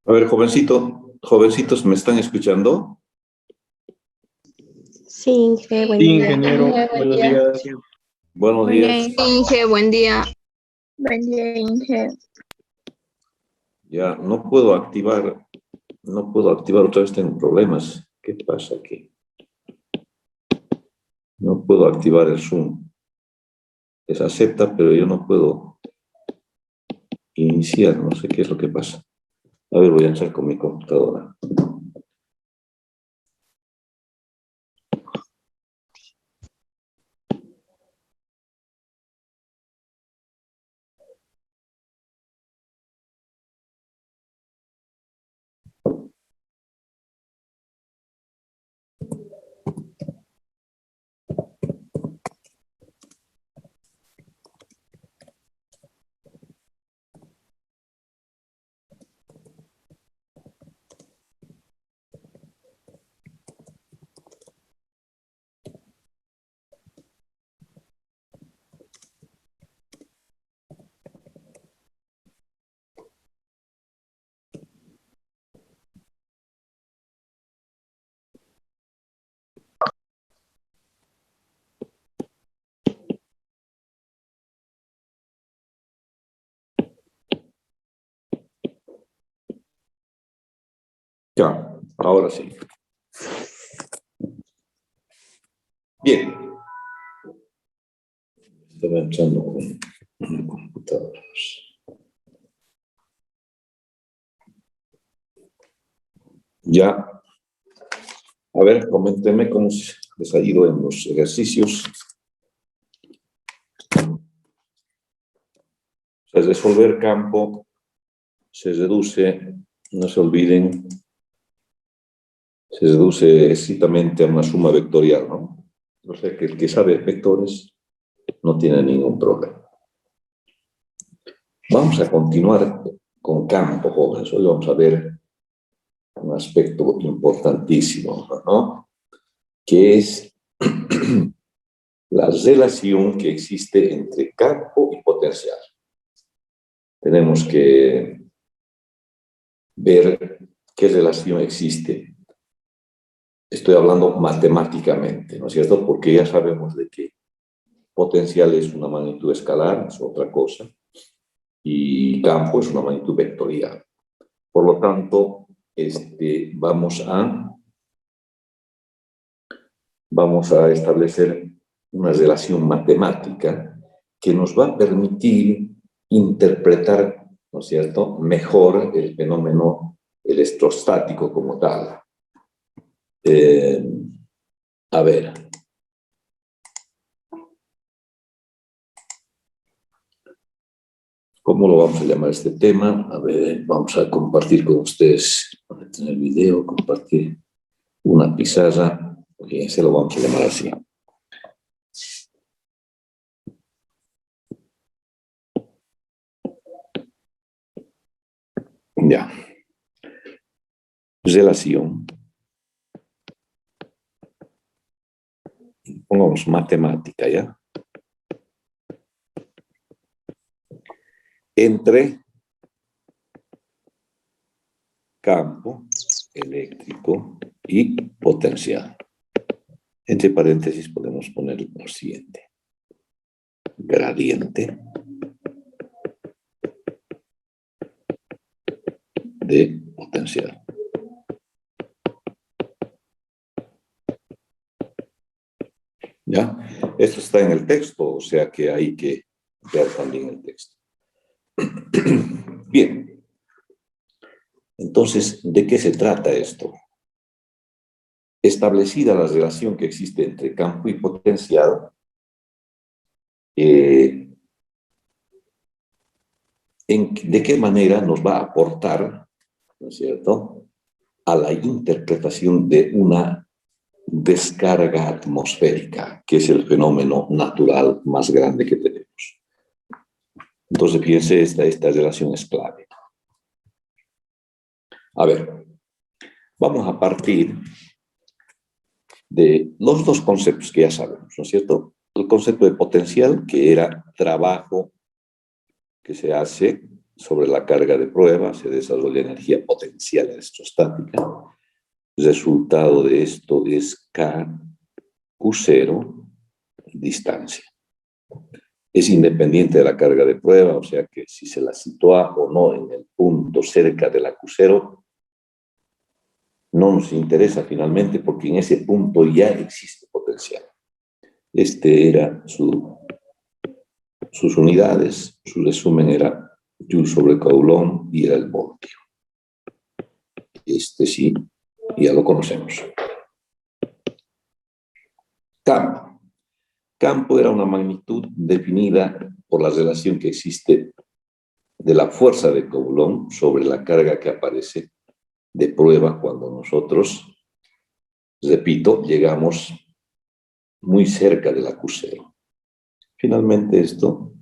A ver, jovencitos, ¿me están escuchando? Sí, Inge, buen Sí, día. ingeniero, buenos días. Buenos días. Inge, buen día. Buen día, Inge. Ya, no puedo activar otra vez, tengo problemas. ¿Qué pasa aquí? No puedo activar el Zoom. Es acepta, pero yo no puedo iniciar, no sé qué es lo que pasa. A ver, voy a entrar con mi computadora. Ya, ahora sí. Bien. Estaba entrando con una computadora. Ya. A ver, coméntenme cómo les ha ido en los ejercicios. O sea, resolver campo se reduce, no se olviden, se reduce estrictamente a una suma vectorial, ¿no? O sea, que el que sabe vectores no tiene ningún problema. Vamos a continuar con campo, jóvenes. Hoy vamos a ver un aspecto importantísimo, ¿no? Que es la relación que existe entre campo y potencial. Tenemos que ver qué relación existe. Estoy hablando matemáticamente, ¿no es cierto? Porque ya sabemos de que potencial es una magnitud escalar, es otra cosa, y campo es una magnitud vectorial. Por lo tanto, vamos a establecer una relación matemática que nos va a permitir interpretar, ¿no es cierto?, mejor el fenómeno electrostático como tal. A ver. ¿Cómo lo vamos a llamar este tema? A ver, vamos a compartir con ustedes, para tener video, compartir una pizarra, y se lo vamos a llamar así. Ya. Relación. Pongamos matemática, ¿ya? Entre campo eléctrico y potencial. Entre paréntesis podemos poner lo siguiente. Gradiente de potencial. ¿Ya? Esto está en el texto, o sea que hay que ver también el texto. Bien. Entonces, ¿de qué se trata esto? Establecida la relación que existe entre campo y potencial, ¿de qué manera nos va a aportar, ¿no es cierto?, a la interpretación de una descarga atmosférica, que es el fenómeno natural más grande que tenemos. Entonces, fíjense, esta relación es clave. A ver, vamos a partir de los dos conceptos que ya sabemos, ¿no es cierto? El concepto de potencial, que era trabajo que se hace sobre la carga de prueba, se desarrolla energía potencial electrostática. El resultado de esto es K, Q0, distancia. Es independiente de la carga de prueba, o sea que si se la sitúa o no en el punto cerca de la Q0, no nos interesa finalmente porque en ese punto ya existe potencial. Este era sus unidades, su resumen era Joule sobre Coulomb y era el voltio. Este sí, ya lo conocemos. Campo. Campo era una magnitud definida por la relación que existe de la fuerza de Coulomb sobre la carga que aparece de prueba cuando nosotros, repito, llegamos muy cerca de la Q0. Finalmente esto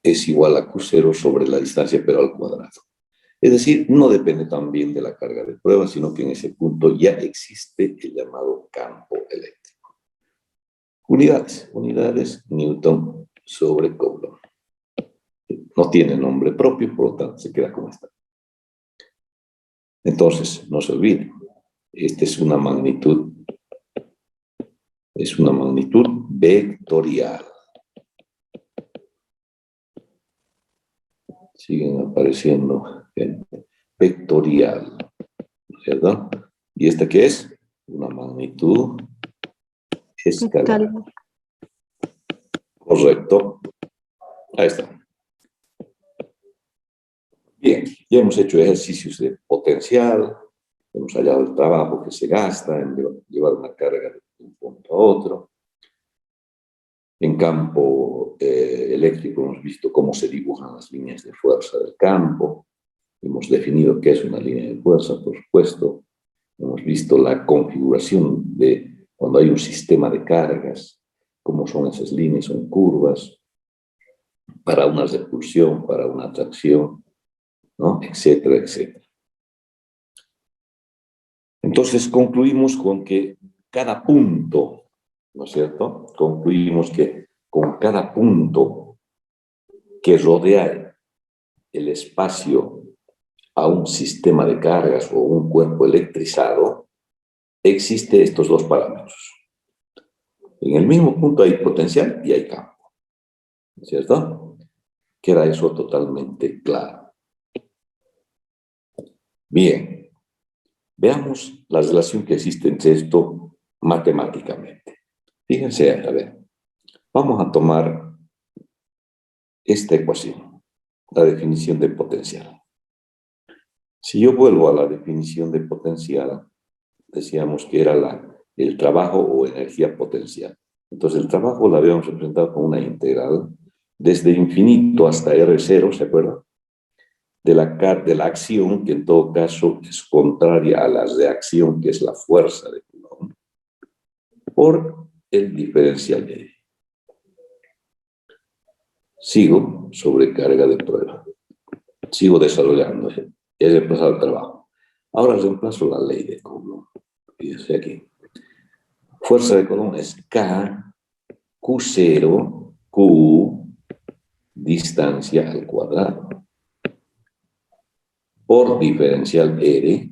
es igual a Q0 sobre la distancia pero al cuadrado. Es decir, no depende también de la carga de prueba, sino que en ese punto ya existe el llamado campo eléctrico. Unidades, Newton sobre Coulomb. No tiene nombre propio, por lo tanto se queda como está. Entonces, no se olviden, esta es una magnitud vectorial. Siguen apareciendo vectorial, ¿cierto? ¿Y esta qué es? Una magnitud escalar. Correcto. Ahí está. Bien, ya hemos hecho ejercicios de potencial, hemos hallado el trabajo que se gasta en llevar una carga de un punto a otro. En campo eléctrico hemos visto cómo se dibujan las líneas de fuerza del campo. Hemos definido qué es una línea de fuerza, por supuesto. Hemos visto la configuración de cuando hay un sistema de cargas, cómo son esas líneas, son curvas, para una repulsión, para una atracción, ¿no? Etcétera, etcétera. Entonces concluimos con que cada punto, ¿no es cierto? Concluimos que con cada punto que rodea el espacio a un sistema de cargas o un cuerpo electrizado, existen estos dos parámetros. En el mismo punto hay potencial y hay campo, ¿no es cierto? Queda eso totalmente claro. Bien, veamos la relación que existe entre esto matemáticamente. Fíjense, a ver, vamos a tomar esta ecuación, la definición de potencial. Si yo vuelvo a la definición de potencial, decíamos que era el trabajo o energía potencial. Entonces el trabajo lo habíamos representado como una integral desde infinito hasta R0, ¿se acuerdan? De la acción, que en todo caso es contraria a la reacción, que es la fuerza de Coulomb, por el diferencial de E. Sigo sobre carga de prueba. Sigo desarrollando. He reemplazado el trabajo. Ahora reemplazo la ley de Coulomb. Fíjense aquí. Fuerza de Coulomb es K, Q0, Q, distancia al cuadrado, por diferencial R,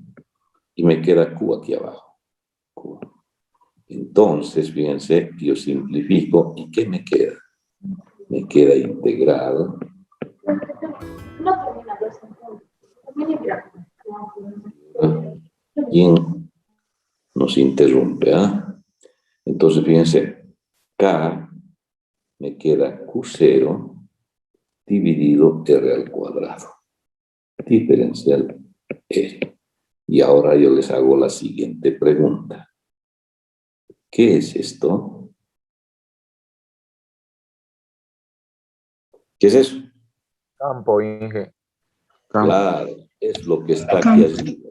y me queda Q aquí abajo. Q. Entonces, fíjense, yo simplifico, ¿y qué me queda? Me queda integral. ¿Quién nos interrumpe? Entonces, fíjense, K me queda Q0 dividido R al cuadrado. Diferencial R. Y ahora yo les hago la siguiente pregunta. ¿Qué es esto? ¿Qué es eso? Campo, Inge. Claro, es lo que está aquí arriba.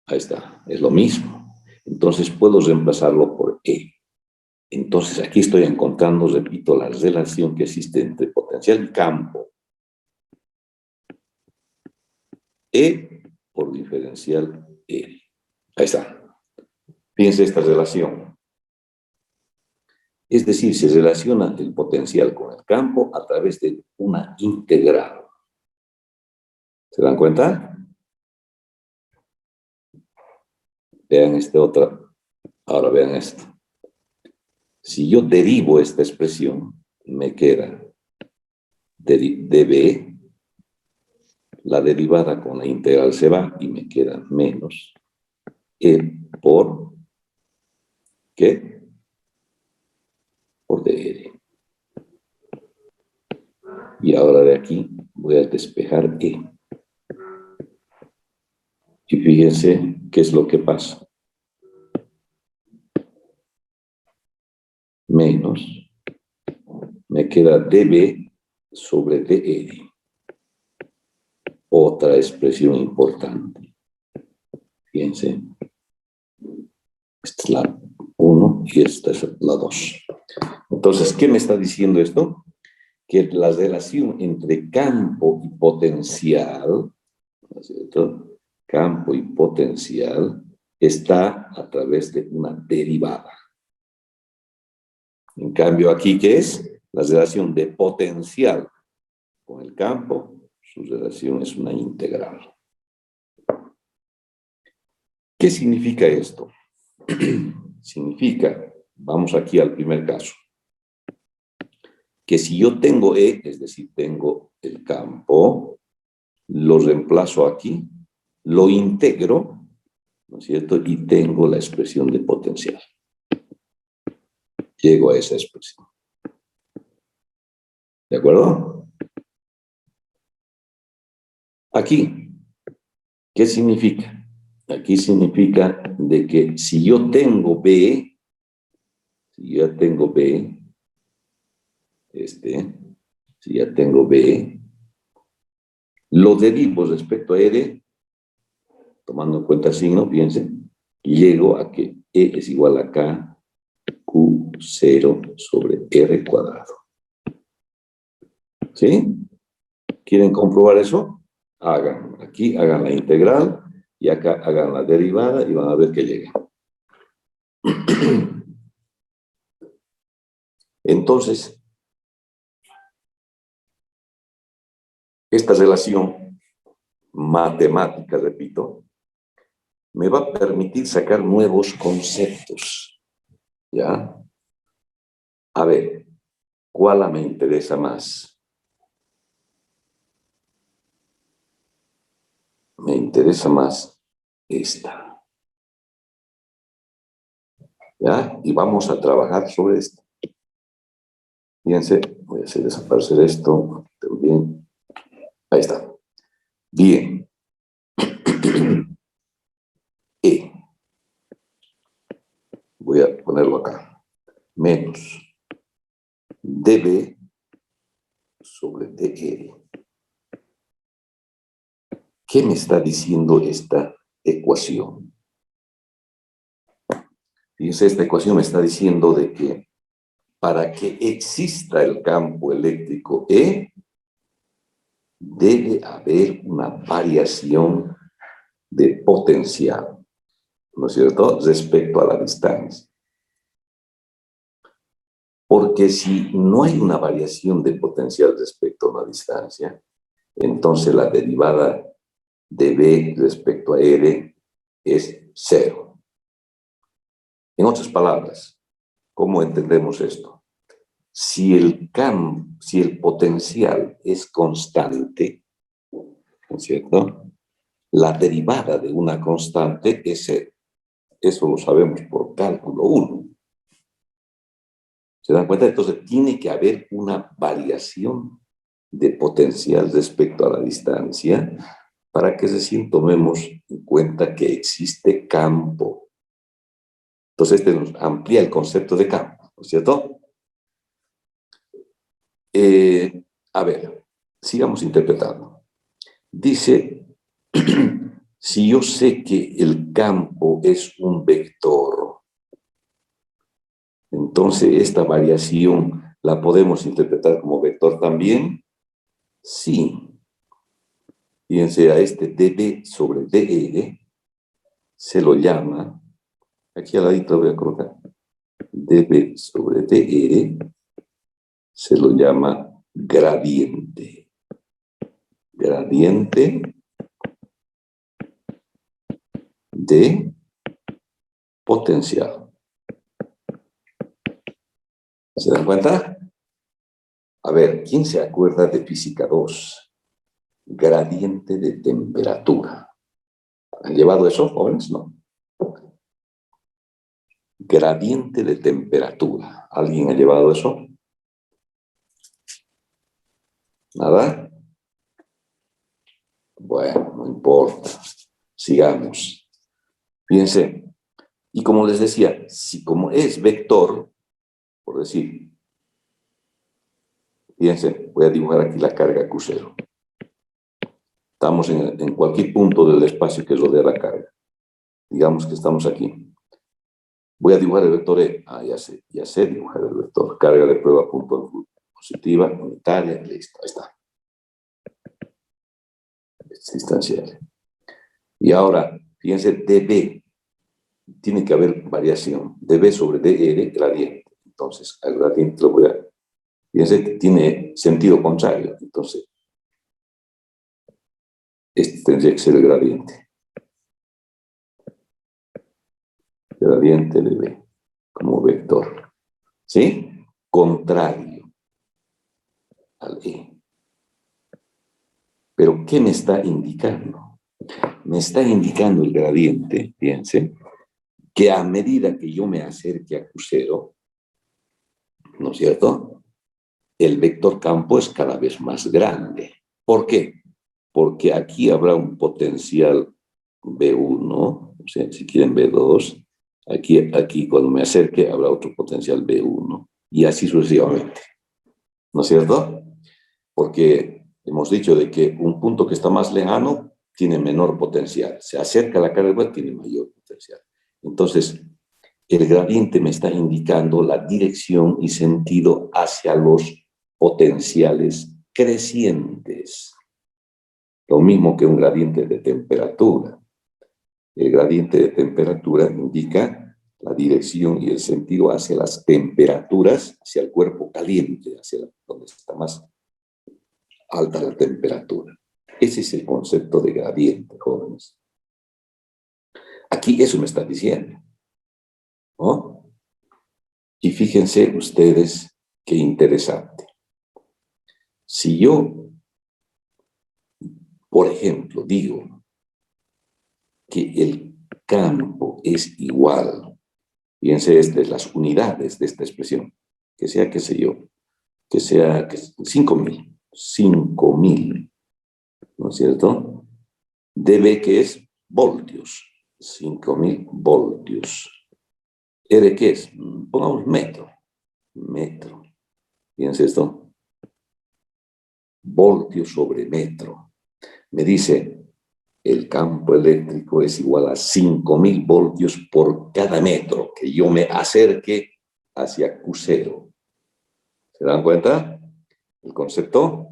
Ahí está, es lo mismo. Entonces puedo reemplazarlo por E. Entonces aquí estoy encontrando, repito, la relación que existe entre potencial y campo. E por diferencial E. Ahí está. Fíjense esta relación. Es decir, se relaciona el potencial con el campo a través de una integral. ¿Se dan cuenta? Vean este otro. Ahora vean esto. Si yo derivo esta expresión, me queda dB, la derivada con la integral se va y me queda menos E por, ¿qué? Por dr. Y ahora de aquí voy a despejar E. Y fíjense qué es lo que pasa. Menos, me queda dB sobre dr. Otra expresión importante. Fíjense. Esta es la 1 y esta es la 2. Entonces, ¿qué me está diciendo esto? Que la relación entre campo y potencial, ¿no es cierto? Campo y potencial está a través de una derivada. En cambio, aquí, ¿qué es? La relación de potencial con el campo, su relación es una integral. ¿Qué significa esto? Significa, vamos aquí al primer caso, que si yo tengo E, es decir, tengo el campo, lo reemplazo aquí, lo integro, ¿no es cierto? Y tengo la expresión de potencial. Llego a esa expresión. ¿De acuerdo? Aquí, ¿qué significa? Aquí significa de que si yo tengo B, si ya tengo B, si ya tengo B, lo derivo respecto a R, tomando en cuenta el signo, piensen, llego a que E es igual a K Q0 sobre R cuadrado. ¿Sí? ¿Quieren comprobar eso? Hagan, aquí hagan la integral y acá hagan la derivada y van a ver que llega. Entonces, esta relación matemática, repito, me va a permitir sacar nuevos conceptos. ¿Ya? A ver, ¿cuál me interesa más? Me interesa más esta. ¿Ya? Y vamos a trabajar sobre esto. Fíjense, voy a hacer desaparecer esto también. Ahí está. Bien. E. Voy a ponerlo acá. Menos dB sobre dr. ¿Qué me está diciendo esta ecuación? Fíjense, esta ecuación me está diciendo de que para que exista el campo eléctrico E, debe haber una variación de potencial, ¿no es cierto?, respecto a la distancia. Porque si no hay una variación de potencial respecto a la distancia, entonces la derivada de B respecto a R es 0. En otras palabras, ¿cómo entendemos esto? Si el potencial es constante, ¿no es cierto?, la derivada de una constante es 0. Eso lo sabemos por cálculo 1. ¿Se dan cuenta? Entonces tiene que haber una variación de potencial respecto a la distancia para que recién tomemos en cuenta que existe campo. Entonces este nos amplía el concepto de campo, ¿no es cierto? A ver, sigamos interpretando. Dice, Si yo sé que el campo es un vector, entonces esta variación la podemos interpretar como vector también. Sí. Fíjense, a este dB sobre dr se lo llama, aquí al ladito voy a colocar, dB sobre dr se lo llama gradiente. Gradiente de potencial. ¿Se dan cuenta? A ver, ¿quién se acuerda de física 2? Gradiente de temperatura. ¿Han llevado eso, jóvenes? No. Gradiente de temperatura. ¿Alguien ha llevado eso? ¿Nada? Bueno, no importa. Sigamos. Fíjense. Y como les decía, si como es vector, por decir, fíjense, voy a dibujar aquí la carga Q0. Estamos en cualquier punto del espacio que rodea la carga. Digamos que estamos aquí. Voy a dibujar el vector E. Ah, ya sé dibujar el vector. Carga de prueba punto positiva, unitaria, listo, ahí está. Es distancial. Y ahora, fíjense, dB. Tiene que haber variación. dB sobre dr, gradiente. Entonces, al gradiente lo voy a... Fíjense que tiene sentido contrario. Entonces, este tendría que ser el gradiente. Gradiente de B como vector. ¿Sí? Contrario al E. Pero, ¿qué me está indicando? Me está indicando el gradiente, fíjense, que a medida que yo me acerque a Q0, ¿no es cierto?, el vector campo es cada vez más grande. ¿Por qué? Porque aquí habrá un potencial B1, o sea, si quieren B2, aquí cuando me acerque habrá otro potencial B1, y así sucesivamente. ¿No es cierto? Porque hemos dicho de que un punto que está más lejano tiene menor potencial. Se acerca a la carga igual, tiene mayor potencial. Entonces, el gradiente me está indicando la dirección y sentido hacia los potenciales crecientes. Lo mismo que un gradiente de temperatura. El gradiente de temperatura indica la dirección y el sentido hacia las temperaturas, hacia el cuerpo caliente, hacia donde está más alta la temperatura. Ese es el concepto de gradiente, jóvenes. Aquí eso me está diciendo, ¿no? Y fíjense ustedes qué interesante. Si yo, por ejemplo, digo que el campo es igual, fíjense las unidades de esta expresión, que sea, qué sé yo, que sea 5.000, ¿no es cierto? dB, que es voltios, 5.000 voltios. R, ¿qué es? Pongamos metro. Fíjense esto. Voltio sobre metro. Me dice, el campo eléctrico es igual a 5.000 voltios por cada metro que yo me acerque hacia Q0. ¿Se dan cuenta? El concepto.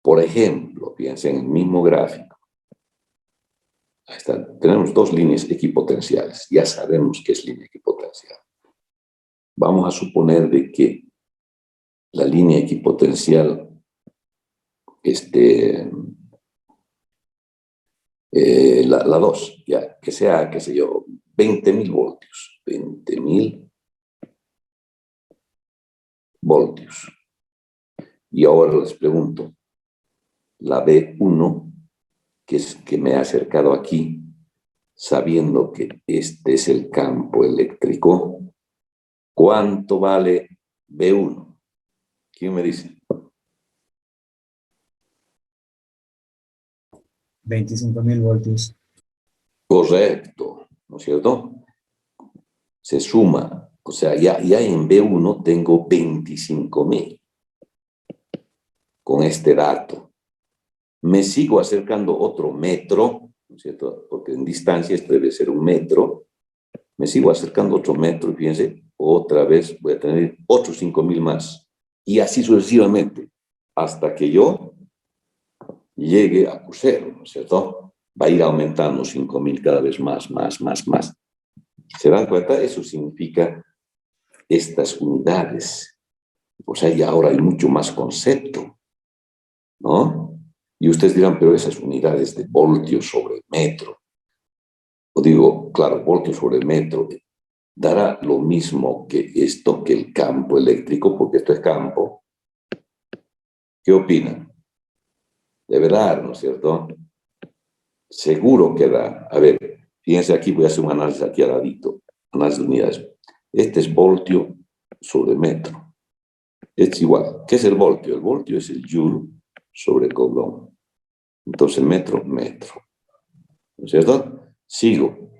Por ejemplo, fíjense en el mismo gráfico. Ahí está. Tenemos dos líneas equipotenciales. Ya sabemos qué es línea equipotencial. Vamos a suponer de que la línea equipotencial, la 2, ya, que sea, qué sé yo, 20.000 voltios. 20.000 voltios. Y ahora les pregunto, la B1, que es que me ha acercado aquí, sabiendo que este es el campo eléctrico, ¿cuánto vale B1? ¿Quién me dice? 25.000 voltios. Correcto, ¿no es cierto? Se suma, o sea, ya en B1 tengo 25.000 con este dato. me sigo acercando otro metro, ¿no es cierto? Porque en distancia esto debe ser 1 metro. Me sigo acercando otro metro y fíjense, otra vez voy a tener otros 5.000 más. Y así sucesivamente, hasta que yo llegue a Q0, ¿no es cierto? Va a ir aumentando 5.000 cada vez más. ¿Se dan cuenta? Eso significa estas unidades. O sea, y ahora hay mucho más concepto, ¿no? Y ustedes dirán, pero esas unidades de voltios sobre metro, o digo, claro, voltios sobre metro, dará lo mismo que esto, que el campo eléctrico, porque esto es campo. ¿Qué opinan? Debe dar, ¿no es cierto? Seguro que da. A ver, fíjense aquí, voy a hacer un análisis aquí al ladito, análisis de unidades. Este es voltio sobre metro. Es igual. ¿Qué es el voltio? El voltio es el joule sobre coulomb. Entonces, metro. ¿No es cierto? Sigo.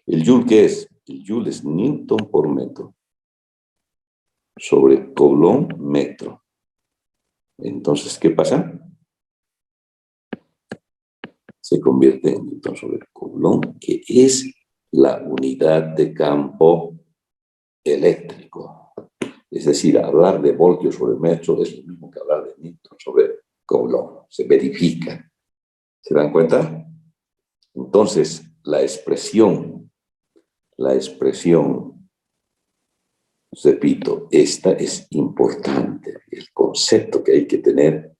¿El joule qué es? El joule es newton por metro sobre coulomb metro. Entonces, ¿qué pasa? Se convierte en newton sobre coulomb, que es la unidad de campo eléctrico. Es decir, hablar de voltios sobre metro es lo mismo que hablar de newton sobre coulomb. Se verifica. ¿Se dan cuenta? Entonces, la expresión, repito, esta es importante. El concepto que hay que tener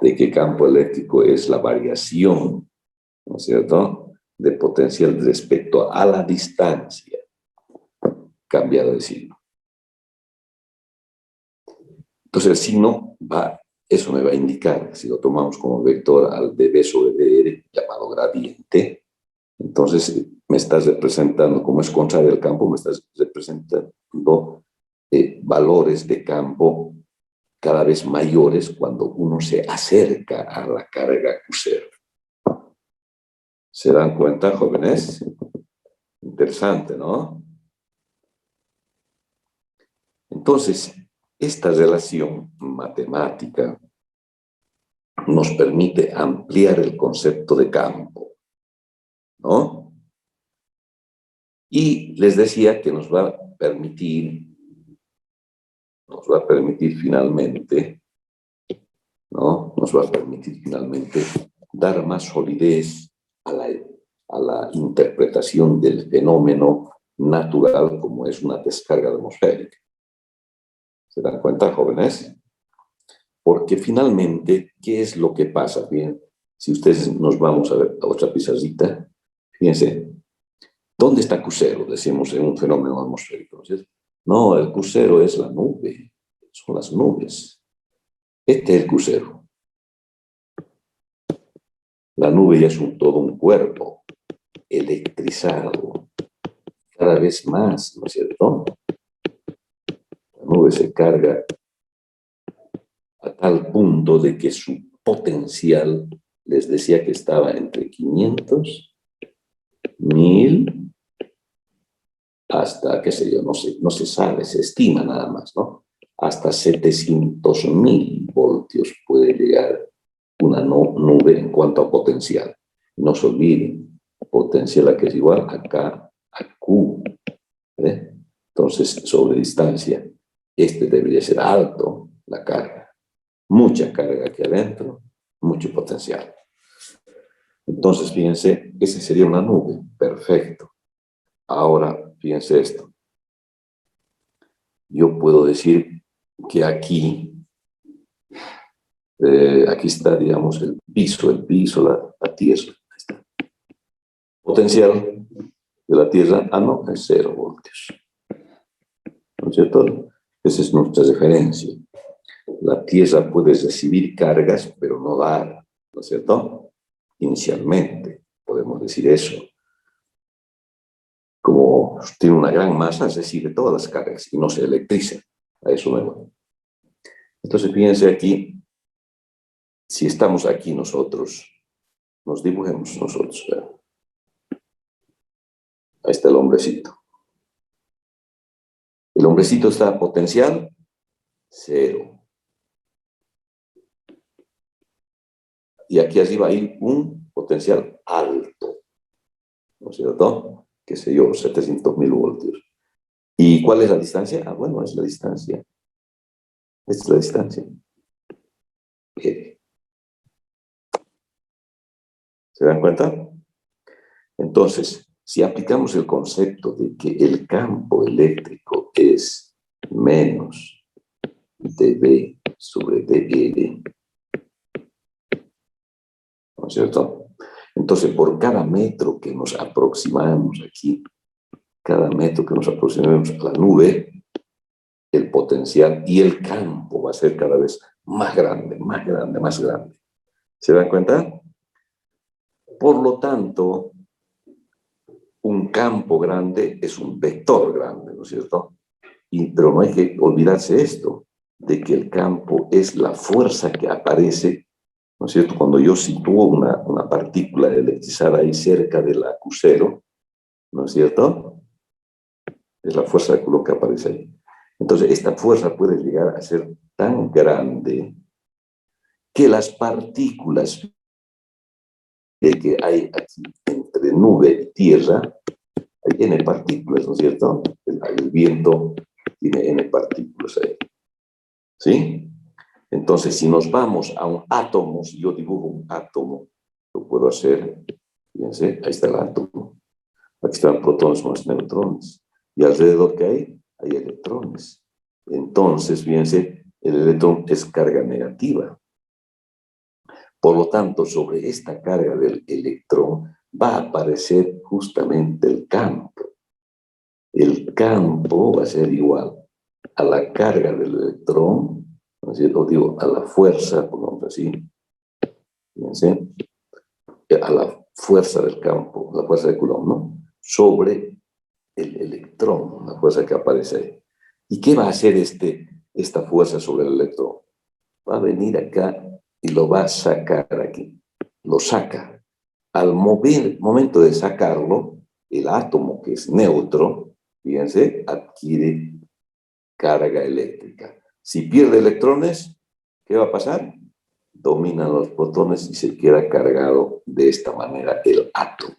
de que campo eléctrico es la variación, ¿no es cierto?, de potencial respecto a la distancia cambiada de signo. Entonces el signo va, eso me va a indicar, si lo tomamos como vector al dB sobre dr, llamado gradiente, entonces me estás representando, como es contrario al campo, me estás representando valores de campo cada vez mayores cuando uno se acerca a la carga Q0. ¿Se dan cuenta, jóvenes? Interesante, ¿no? Entonces, esta relación matemática nos permite ampliar el concepto de campo, ¿no? Y les decía que nos va a permitir finalmente, ¿no? Nos va a permitir finalmente dar más solidez a la interpretación del fenómeno natural como es una descarga atmosférica. ¿Se dan cuenta, jóvenes? Porque finalmente, ¿qué es lo que pasa? Bien, si ustedes nos vamos a ver a otra pizarrita, fíjense, ¿dónde está Q0? Decimos en un fenómeno atmosférico, ¿cierto? No, el Q0 es la nube, son las nubes. Este es el Q0. La nube ya es todo un cuerpo electrizado, cada vez más, ¿no es cierto? La nube se carga a tal punto de que su potencial, les decía que estaba entre 500, 1000, hasta, qué sé yo, no se sabe, se estima nada más, ¿no? Hasta 700.000 voltios puede llegar una nube en cuanto a potencial. No se olviden, potencial que es igual acá a Q. ¿Eh? Entonces, sobre distancia, debería ser alto, la carga. Mucha carga aquí adentro, mucho potencial. Entonces, fíjense, ese sería una nube. Perfecto. Ahora, fíjense esto. Yo puedo decir que aquí está, digamos, el piso, la tierra. Potencial de la tierra, no, es 0 voltios. ¿No es cierto? Esa es nuestra referencia. La tierra puede recibir cargas, pero no dar, ¿no es cierto? Inicialmente, podemos decir eso. Como tiene una gran masa, recibe todas las cargas y no se electriza. A eso me voy. Entonces, fíjense aquí, si estamos aquí nosotros, nos dibujemos nosotros. Ahí está el hombrecito. El hombrecito está potencial 0. y aquí arriba hay un potencial alto, ¿no es cierto? Qué sé yo, 700.000 voltios. ¿Y cuál es la distancia? Ah, bueno, es la distancia. Esta es la distancia. Bien. ¿Se dan cuenta? Entonces, si aplicamos el concepto de que el campo eléctrico es menos dB sobre dL, ¿no es cierto? Entonces, por cada metro que nos aproximamos aquí, cada metro que nos aproximemos a la nube, el potencial y el campo va a ser cada vez más grande, más grande, más grande. ¿Se dan cuenta? Por lo tanto, un campo grande es un vector grande, ¿no es cierto? Pero no hay que olvidarse esto, de que el campo es la fuerza que aparece, ¿no es cierto? Cuando yo sitúo una partícula electrizada ahí cerca del acusero, ¿no es cierto? Es la fuerza de calor que aparece ahí. Entonces, esta fuerza puede llegar a ser tan grande que las partículas que hay aquí entre nube y tierra, hay n partículas, ¿no es cierto? El viento tiene n partículas ahí. ¿Sí? Entonces, si nos vamos a un átomo, si yo dibujo un átomo, lo puedo hacer, fíjense, ahí está el átomo. Aquí están protones más neutrones. Y alrededor que hay electrones. Entonces, fíjense, el electrón es carga negativa. Por lo tanto, sobre esta carga del electrón va a aparecer justamente el campo. El campo va a ser igual a la carga del electrón, ¿no es cierto? Digo, a la fuerza, pongamos así, fíjense, a la fuerza del campo, la fuerza de Coulomb, ¿no? Sobre el electrón, la fuerza que aparece ahí. ¿Y qué va a hacer esta fuerza sobre el electrón? Va a venir acá y lo va a sacar aquí. Lo saca. Al momento de sacarlo, el átomo que es neutro, fíjense, adquiere carga eléctrica. Si pierde electrones, ¿qué va a pasar? Dominan los protones y se queda cargado de esta manera el átomo.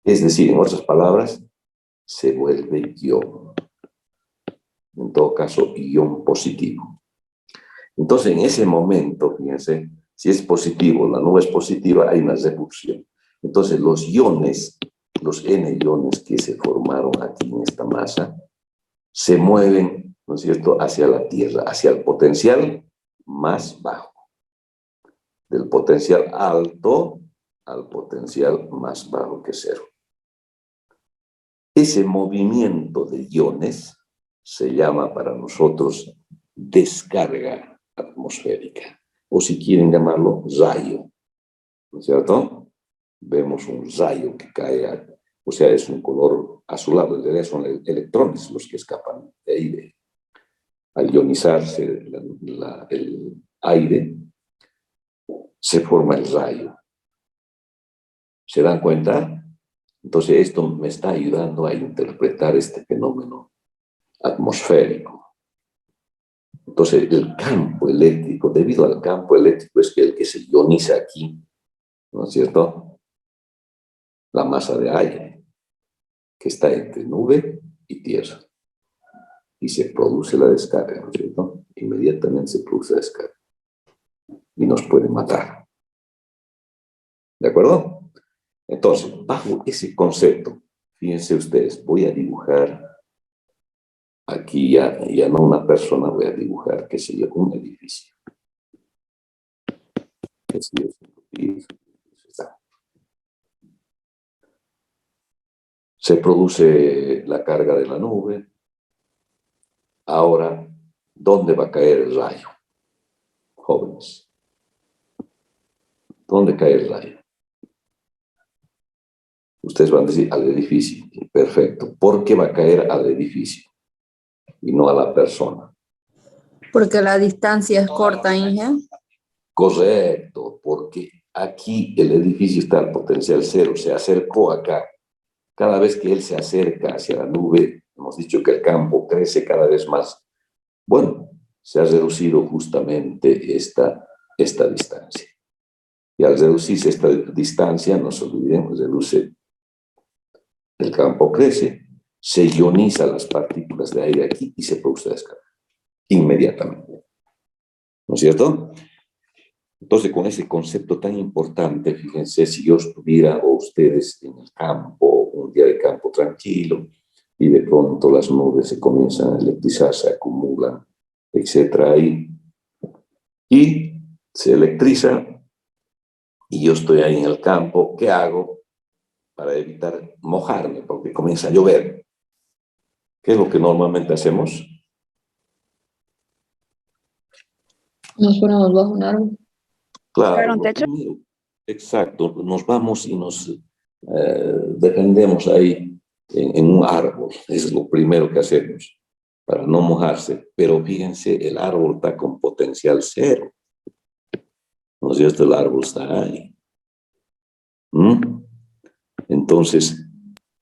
Es decir, en otras palabras, se vuelve ion. En todo caso, ion positivo. Entonces, en ese momento, fíjense, si es positivo, la nube es positiva, hay una repulsión. Entonces, los iones, los n-iones que se formaron aquí en esta masa, se mueven, ¿no es cierto?, hacia la Tierra, hacia el potencial más bajo. Del potencial alto al potencial más bajo que cero. Ese movimiento de iones se llama para nosotros descarga atmosférica, o si quieren llamarlo rayo, ¿no es cierto? Vemos un rayo que cae, o sea, es un color azulado, en realidad son electrones los que escapan de ahí. Al ionizarse el aire, se forma el rayo. ¿Se dan cuenta? Entonces, esto me está ayudando a interpretar este fenómeno atmosférico. Entonces, el campo eléctrico, debido al campo eléctrico, es que el que se ioniza aquí, ¿no es cierto? La masa de aire, que está entre nube y tierra. Y se produce la descarga, ¿no es cierto? Inmediatamente se produce la descarga. Y nos puede matar. ¿De acuerdo? Entonces, bajo ese concepto, fíjense ustedes, voy a dibujar aquí ya no una persona, voy a dibujar, qué sé yo, un edificio. Qué sé yo, se produce la carga de la nube. Ahora, ¿dónde va a caer el rayo? Jóvenes. ¿Dónde cae el rayo? Ustedes van a decir al edificio. Perfecto. ¿Por qué va a caer al edificio y no a la persona? Porque la distancia es corta, Inge. Correcto, porque aquí el edificio está al potencial cero, se acercó acá. Cada vez que él se acerca hacia la nube, hemos dicho que el campo crece cada vez más. Bueno, se ha reducido justamente esta esta distancia. Y al reducirse esta distancia, no se olviden, reduce, el campo crece, se ioniza las partículas de aire aquí y se produce la descarga inmediatamente. ¿No es cierto? Entonces, con ese concepto tan importante, fíjense, si yo estuviera o ustedes en el campo, un día de campo tranquilo, y de pronto las nubes se comienzan a electrizar, se acumulan, etcétera, ahí, y se electriza, y yo estoy ahí en el campo, ¿qué hago para evitar mojarme? Porque comienza a llover. ¿Qué es lo que normalmente hacemos? Nos ponemos bajo un árbol. Claro, un techo. primero, exacto, nos vamos y nos defendemos ahí en un árbol, es lo primero que hacemos para no mojarse, pero fíjense, el árbol está con potencial cero, ¿no es cierto? El árbol está ahí. Entonces,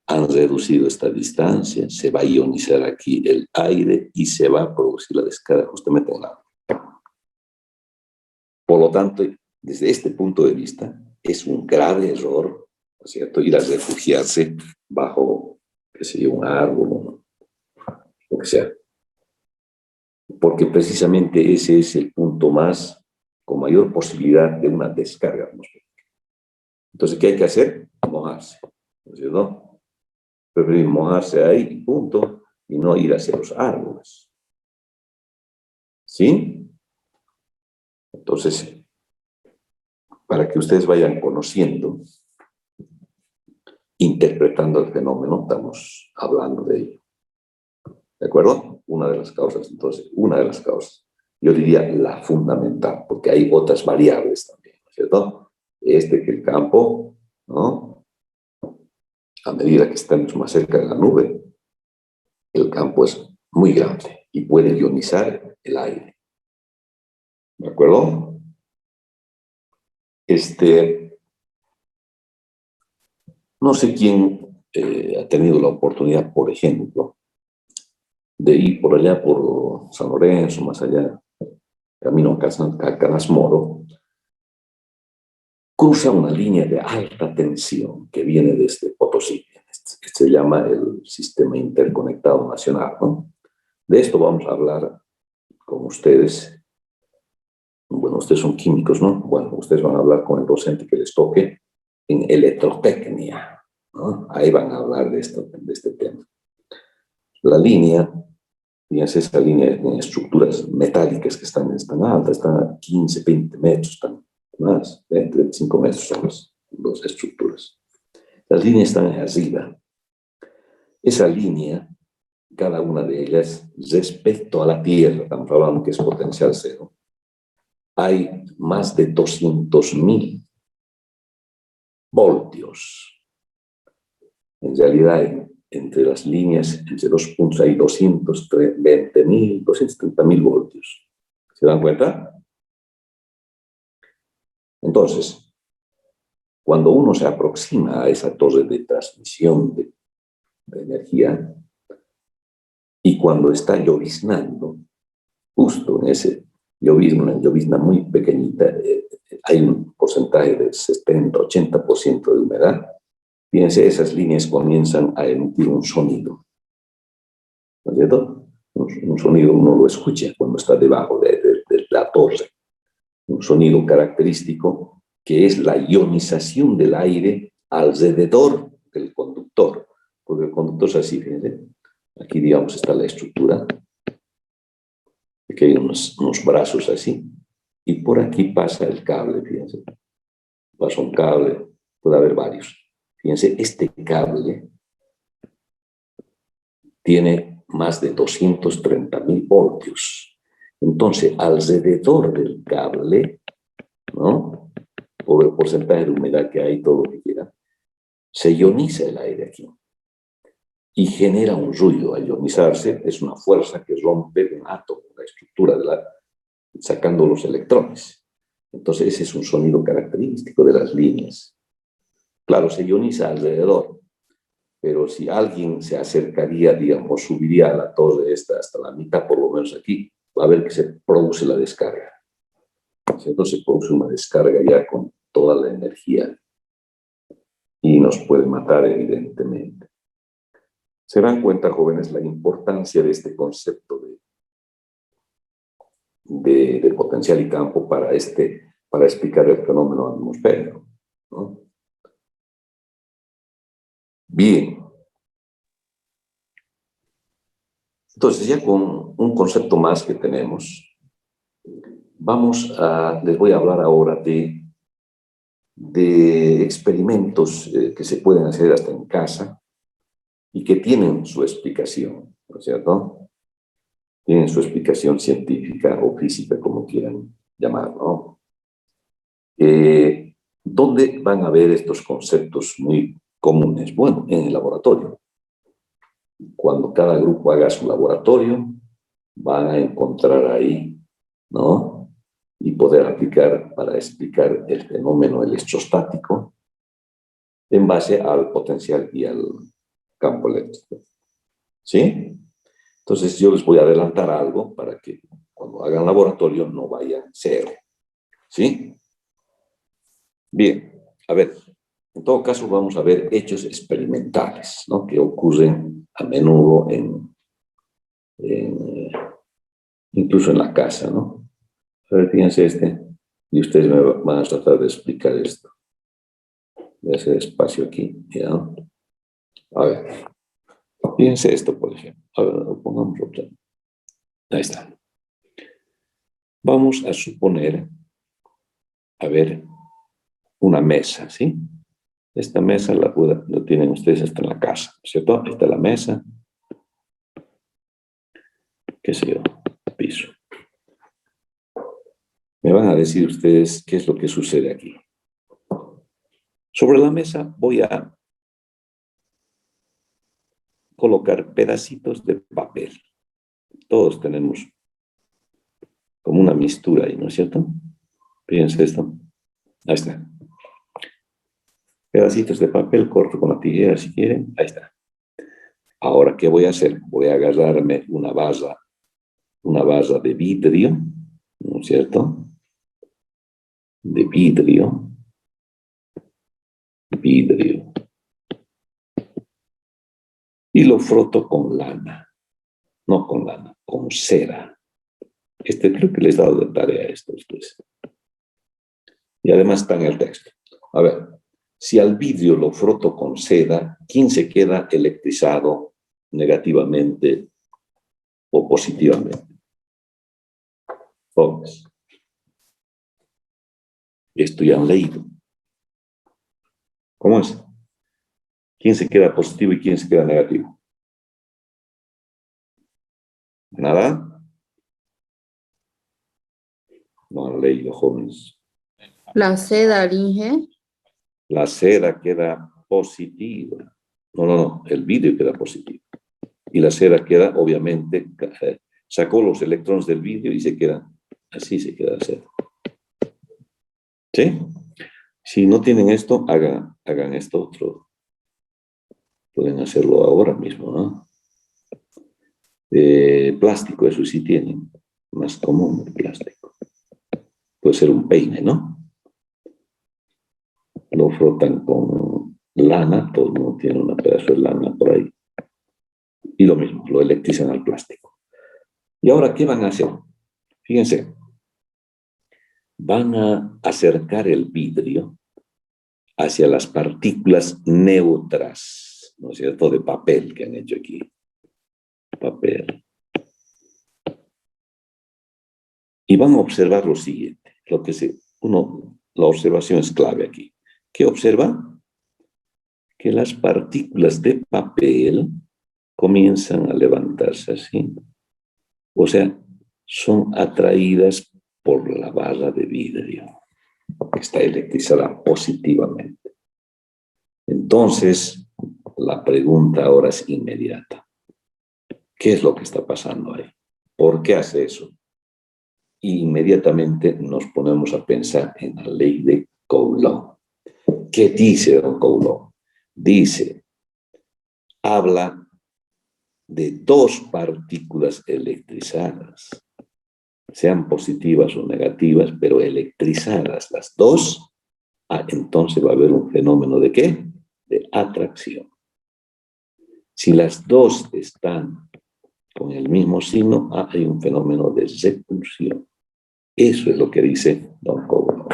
han reducido esta distancia, se va a ionizar aquí el aire y se va a producir la descarga justamente en el árbol. Por lo tanto, desde este punto de vista, es un grave error, ¿no es cierto?, ir a refugiarse bajo, qué sé yo, un árbol, o lo que sea. Porque precisamente ese es el punto más, con mayor posibilidad de una descarga atmosférica. Entonces, ¿qué hay que hacer? Mojarse, ¿no es cierto? Preferir mojarse ahí, punto, y no ir hacia los árboles. ¿Sí? Entonces, para que ustedes vayan conociendo, interpretando el fenómeno, estamos hablando de ello. ¿De acuerdo? Una de las causas, entonces, una de las causas. Yo diría la fundamental, porque hay otras variables también, ¿no es cierto? Que el campo, ¿no?, a medida que estamos más cerca de la nube, el campo es muy grande y puede ionizar el aire. ¿De acuerdo? No sé quién ha tenido la oportunidad, por ejemplo, de ir por allá por San Lorenzo, más allá, camino a Canasmoro, cruza una línea de alta tensión que viene desde Potosí, que se llama el Sistema Interconectado Nacional, ¿no? De esto vamos a hablar con ustedes. Bueno, ustedes son químicos, ¿no? Bueno, ustedes van a hablar con el docente que les toque en electrotecnia, ¿no? Ahí van a hablar de este tema. La línea, fíjense, esa línea en estructuras metálicas que están altas, están a 15, 20 metros, están más, 20, 25 metros son las estructuras. Las líneas están arriba. Esa línea, cada una de ellas, respecto a la Tierra, estamos hablando que es potencial cero, hay más de 200.000 voltios. En realidad, entre las líneas, entre los puntos, hay 220.000, 230.000 voltios. ¿Se dan cuenta? Entonces, cuando uno se aproxima a esa torre de transmisión de energía, y cuando está lloviznando, justo en ese llovizna, una llovizna muy pequeñita, hay un porcentaje de 70-80% de humedad, fíjense, esas líneas comienzan a emitir un sonido. ¿No es cierto? Un sonido uno lo escucha cuando está debajo de la torre. Un sonido característico que es la ionización del aire alrededor del conductor. Porque el conductor es así, fíjense. Aquí, digamos, está la estructura. Aquí hay unos brazos así. Y por aquí pasa el cable, fíjense. Pasa un cable, puede haber varios. Fíjense, este cable tiene más de 230.000 voltios. Entonces, alrededor del cable, ¿no?, por el porcentaje de humedad que hay, todo lo que quiera, se ioniza el aire aquí y genera un ruido. Al ionizarse es una fuerza que rompe un átomo, la estructura sacando los electrones. Entonces ese es un sonido característico de las líneas. Claro, se ioniza alrededor, pero si alguien se acercaría, digamos, subiría a la torre esta hasta la mitad, por lo menos aquí, va a ver que se produce la descarga. ¿cierto? Se produce una descarga ya con toda la energía y nos puede matar, evidentemente. Se dan cuenta, jóvenes, la importancia de este concepto de potencial y campo para explicar el fenómeno atmosférico, ¿no? Bien. Entonces, ya con un concepto más que tenemos, les voy a hablar ahora de experimentos que se pueden hacer hasta en casa y que tienen su explicación, ¿no es cierto? Tienen su explicación científica o física, como quieran llamarlo, ¿no? ¿Dónde van a ver estos conceptos muy comunes? Bueno, en el laboratorio. Cuando cada grupo haga su laboratorio, van a encontrar ahí, ¿no? Y poder aplicar para explicar el fenómeno electrostático en base al potencial y al campo eléctrico. ¿Sí? Entonces yo les voy a adelantar algo para que cuando hagan laboratorio no vayan cero. ¿Sí? Bien, a ver, en todo caso vamos a ver hechos experimentales, ¿no? Que ocurren a menudo incluso en la casa, ¿no? A ver, fíjense y ustedes me van a tratar de explicar esto. Voy a hacer espacio aquí, ¿ya? A ver, fíjense esto, por ejemplo. A ver, lo pongamos otra. Ahí está. Vamos a suponer, a ver, una mesa, ¿sí? Esta mesa la tienen ustedes hasta en la casa, ¿cierto? Ahí está la mesa. ¿Qué sé yo? Piso. Me van a decir ustedes qué es lo que sucede aquí. Sobre la mesa voy a colocar pedacitos de papel. Todos tenemos como una mistura ahí, ¿no es cierto? Fíjense esto. Ahí está. Pedacitos de papel, corto con la tijera si quieren. Ahí está. Ahora, ¿qué voy a hacer? Voy a agarrarme una barra de vidrio, ¿no es cierto? De vidrio. Y lo froto con lana. No con lana, con cera. Creo que les he dado de tarea esto después. Y además está en el texto. A ver, si al vidrio lo froto con seda, ¿quién se queda electrizado negativamente o positivamente? Jóvenes. Esto ya han leído. ¿Cómo es? ¿Quién se queda positivo y quién se queda negativo? ¿Nada? No han leído, jóvenes. La seda, Inge. La seda queda positiva. No. El vidrio queda positivo. Y la seda queda, obviamente, sacó los electrones del vidrio y se queda, así se queda la seda. ¿Sí? Si no tienen esto, hagan esto otro. Pueden hacerlo ahora mismo, ¿no? Plástico, eso sí tienen. Más común el plástico. Puede ser un peine, ¿no? Lo frotan con lana, todo el mundo tiene un pedazo de lana por ahí. Y lo mismo, lo electrizan al plástico. ¿Y ahora qué van a hacer? Fíjense, van a acercar el vidrio hacia las partículas neutras, ¿no es cierto?, de papel que han hecho aquí. Papel. Y van a observar lo siguiente, la observación es clave aquí. ¿Qué observan? Que las partículas de papel comienzan a levantarse así. O sea, son atraídas por la barra de vidrio, que está electrizada positivamente. Entonces, la pregunta ahora es inmediata. ¿Qué es lo que está pasando ahí? ¿Por qué hace eso? Y inmediatamente nos ponemos a pensar en la ley de Coulomb. ¿Qué dice don Coulomb? Dice, habla de dos partículas electrizadas. sean positivas o negativas, pero electrizadas las dos, entonces va a haber un fenómeno ¿de qué? De atracción. Si las dos están con el mismo signo, hay un fenómeno de repulsión. Eso es lo que dice Don Coulomb.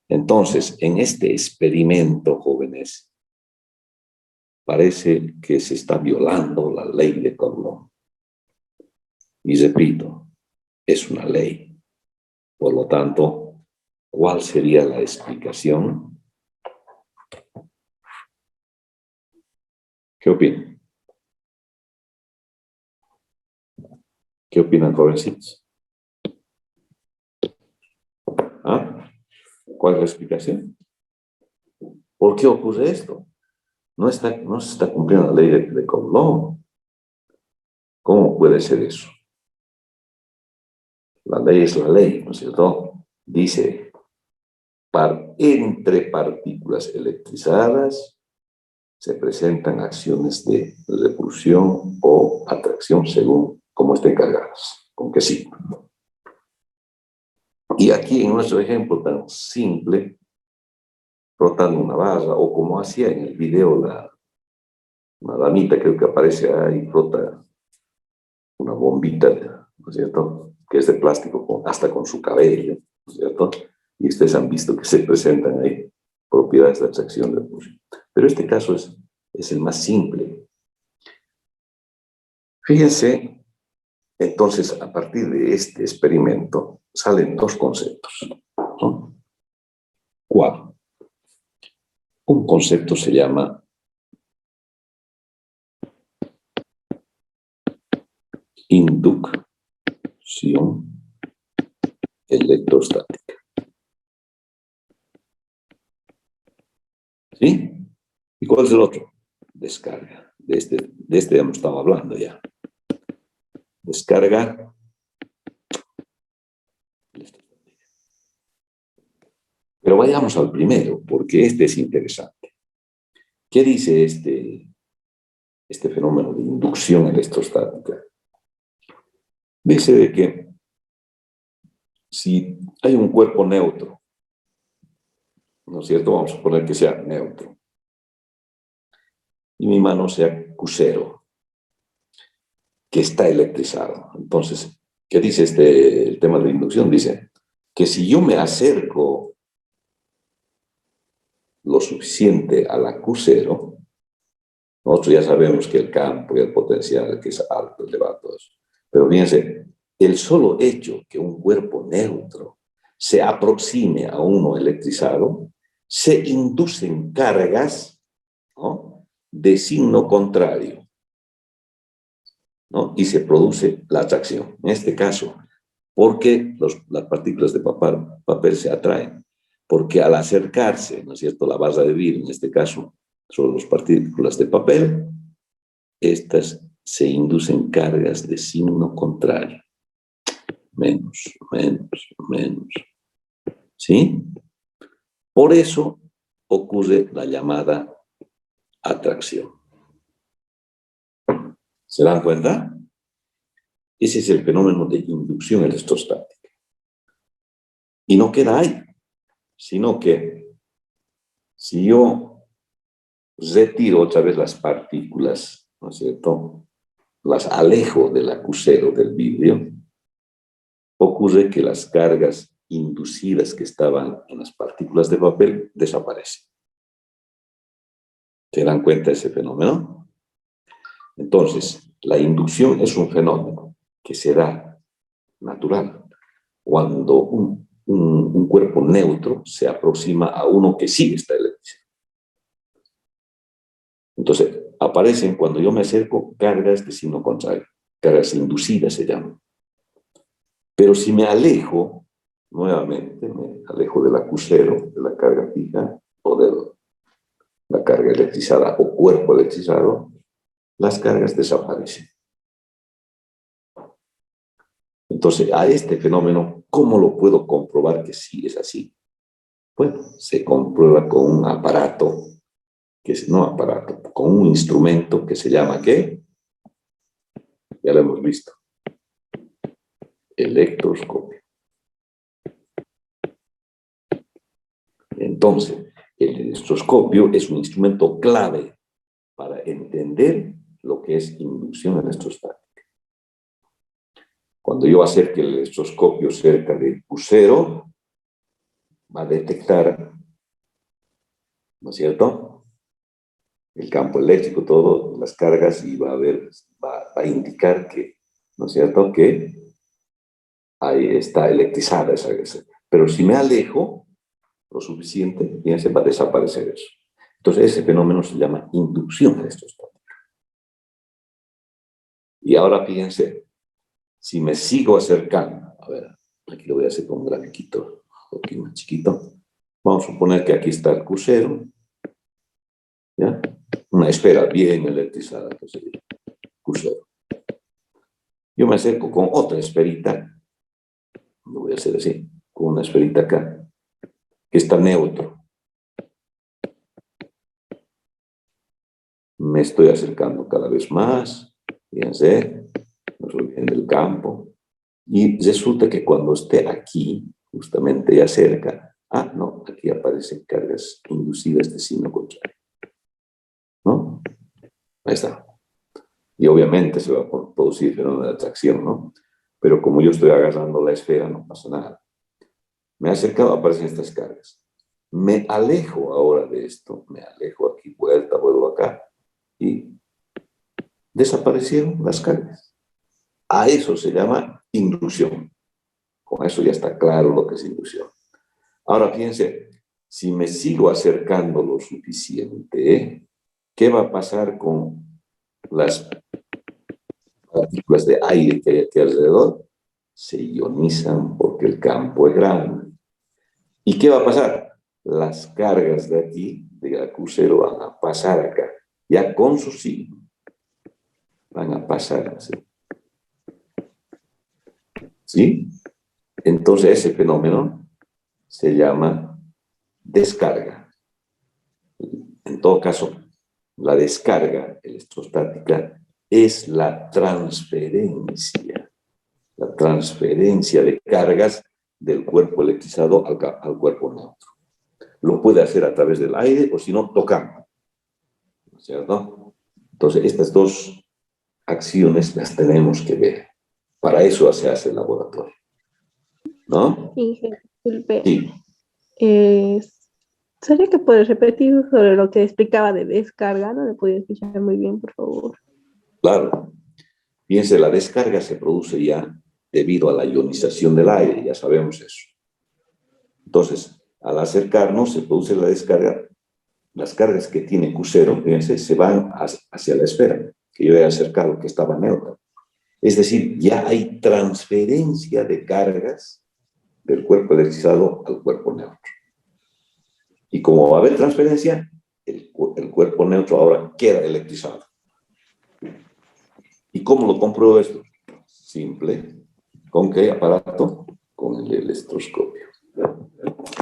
Entonces, en este experimento, jóvenes, parece que se está violando la ley de Coulomb. Y repito, es una ley. Por lo tanto, ¿cuál sería la explicación? ¿Qué opinan? ¿Qué opinan, jovencitos? ¿Ah? ¿Cuál es la explicación? ¿Por qué ocurre esto? No se está cumpliendo la ley de Coulomb. ¿Cómo puede ser eso? La ley es la ley, ¿no es cierto? Dice, entre partículas electrizadas se presentan acciones de repulsión o atracción según cómo estén cargadas, con qué signo. Y aquí en nuestro ejemplo tan simple, frotando una barra, o como hacía en el video una damita, creo que aparece ahí, frota una bombita, ¿no es cierto?, que es de plástico, hasta con su cabello, ¿no es cierto? Y ustedes han visto que se presentan ahí propiedades de atracción de repulsión. Pero este caso es el más simple. Fíjense, entonces, a partir de este experimento, salen dos conceptos, ¿no? ¿Cuál? Un concepto se llama inducción electrostática. ¿Sí? ¿Y cuál es el otro? Descarga. De este hemos estado hablando ya. Descarga. Pero vayamos al primero, porque este es interesante. ¿Qué dice este fenómeno de inducción electrostática? Dice de que si hay un cuerpo neutro, ¿no es cierto? Vamos a suponer que sea neutro. Y mi mano sea Q0, que está electrizado. Entonces, ¿qué dice el tema de la inducción? Dice que si yo me acerco lo suficiente a la Q0, nosotros ya sabemos que el campo y el potencial, que es alto, elevado, todo eso. Pero fíjense, el solo hecho que un cuerpo neutro se aproxime a uno electrizado, se inducen cargas, ¿no?, de signo contrario, ¿no?, y se produce la atracción. En este caso, ¿por qué las partículas de papel se atraen? Porque al acercarse, ¿no es cierto?, la barra de vidrio, en este caso, son las partículas de papel, estas se inducen cargas de signo contrario. Menos, menos, menos. ¿Sí? Por eso ocurre la llamada atracción. ¿Se dan cuenta? Ese es el fenómeno de inducción electrostática. Y no queda ahí, sino que si yo retiro otra vez las partículas, ¿no es cierto?, las alejo del acusero del vidrio, ocurre que las cargas inducidas que estaban en las partículas de papel desaparecen. ¿Se dan cuenta de ese fenómeno? Entonces, la inducción es un fenómeno que se da natural cuando un cuerpo neutro se aproxima a uno que sí está electrizado. Entonces, aparecen cuando yo me acerco cargas de signo contrario, cargas inducidas se llaman. Pero si me alejo, nuevamente me alejo del acusero, de la carga fija, o de la carga electrizada o cuerpo electrizado, las cargas desaparecen. Entonces, a este fenómeno, ¿cómo lo puedo comprobar que sí es así? Bueno, se comprueba con un aparato, con un instrumento que se llama, ¿qué? Ya lo hemos visto. electroscopio. Entonces, el electroscopio es un instrumento clave para entender lo que es inducción electrostática. Cuando yo acerque el electroscopio cerca del crucero, va a detectar, ¿no es cierto?, el campo eléctrico, todas las cargas, y va a indicar que, ¿no es cierto?, que ahí está electrizada esa. Pero si me alejo lo suficiente, fíjense, va a desaparecer eso. Entonces, ese fenómeno se llama inducción electrostática. Y ahora fíjense, si me sigo acercando, a ver, aquí lo voy a hacer con un grafiquito un poquito más chiquito. Vamos a suponer que aquí está el crucero, ¿ya? Una esfera bien electrizada, entonces, crucero. Yo me acerco con otra esferita, lo voy a hacer así, con una esferita acá, que está neutro. Me estoy acercando cada vez más, fíjense, no se olviden del campo, y resulta que cuando esté aquí, justamente ya cerca, no, aquí aparecen cargas inducidas de signo contrario, ¿no? Ahí está. Y obviamente se va a producir el fenómeno de atracción, ¿no? Pero como yo estoy agarrando la esfera, no pasa nada. Me he acercado, aparecen estas cargas. Me alejo ahora de esto, me alejo aquí, vuelvo acá, y desaparecieron las cargas. A eso se llama inducción. Con eso ya está claro lo que es inducción. Ahora fíjense, si me sigo acercando lo suficiente, ¿qué va a pasar con las partículas de aire que hay aquí alrededor? Se ionizan porque el campo es grande. ¿Y qué va a pasar? Las cargas de aquí, del crucero, van a pasar acá, ya con su signo. Van a pasar así. ¿Sí? Entonces ese fenómeno se llama descarga. En todo caso, la descarga electrostática es la transferencia de cargas del cuerpo electrizado al cuerpo neutro. Lo puede hacer a través del aire o si no, tocando, ¿no es cierto? Entonces, estas dos acciones las tenemos que ver. Para eso se hace el laboratorio, ¿no? Inge, disculpe. Sí. ¿Sería que puedes repetir sobre lo que explicaba de descarga? No le pude escuchar muy bien, por favor. Claro. Fíjense, la descarga se produce ya debido a la ionización del aire, ya sabemos eso. Entonces, al acercarnos se produce la descarga. Las cargas que tiene Q0, fíjense, se van hacia la esfera, que yo he acercado, que estaba neutra. Es decir, ya hay transferencia de cargas del cuerpo electrizado al cuerpo neutro. Y como va a haber transferencia, el cuerpo neutro ahora queda electrizado. ¿Y cómo lo compruebo esto? Simple. ¿Con qué aparato? Con el electroscopio.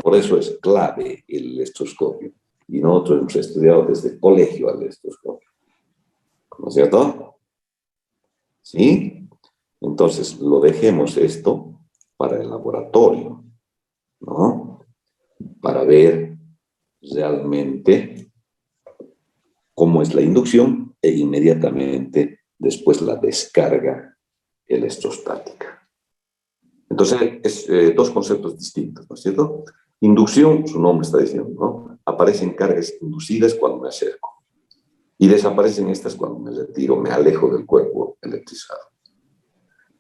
Por eso es clave el electroscopio. Y nosotros hemos estudiado desde el colegio al electroscopio. ¿No es cierto? ¿Sí? Entonces, lo dejemos esto para el laboratorio, ¿no? Para ver realmente cómo es la inducción e inmediatamente después la descarga electrostática. Entonces, es dos conceptos distintos, ¿no es cierto? Inducción, su nombre está diciendo, ¿no? Aparecen cargas inducidas cuando me acerco. Y desaparecen estas cuando me retiro, me alejo del cuerpo electrizado.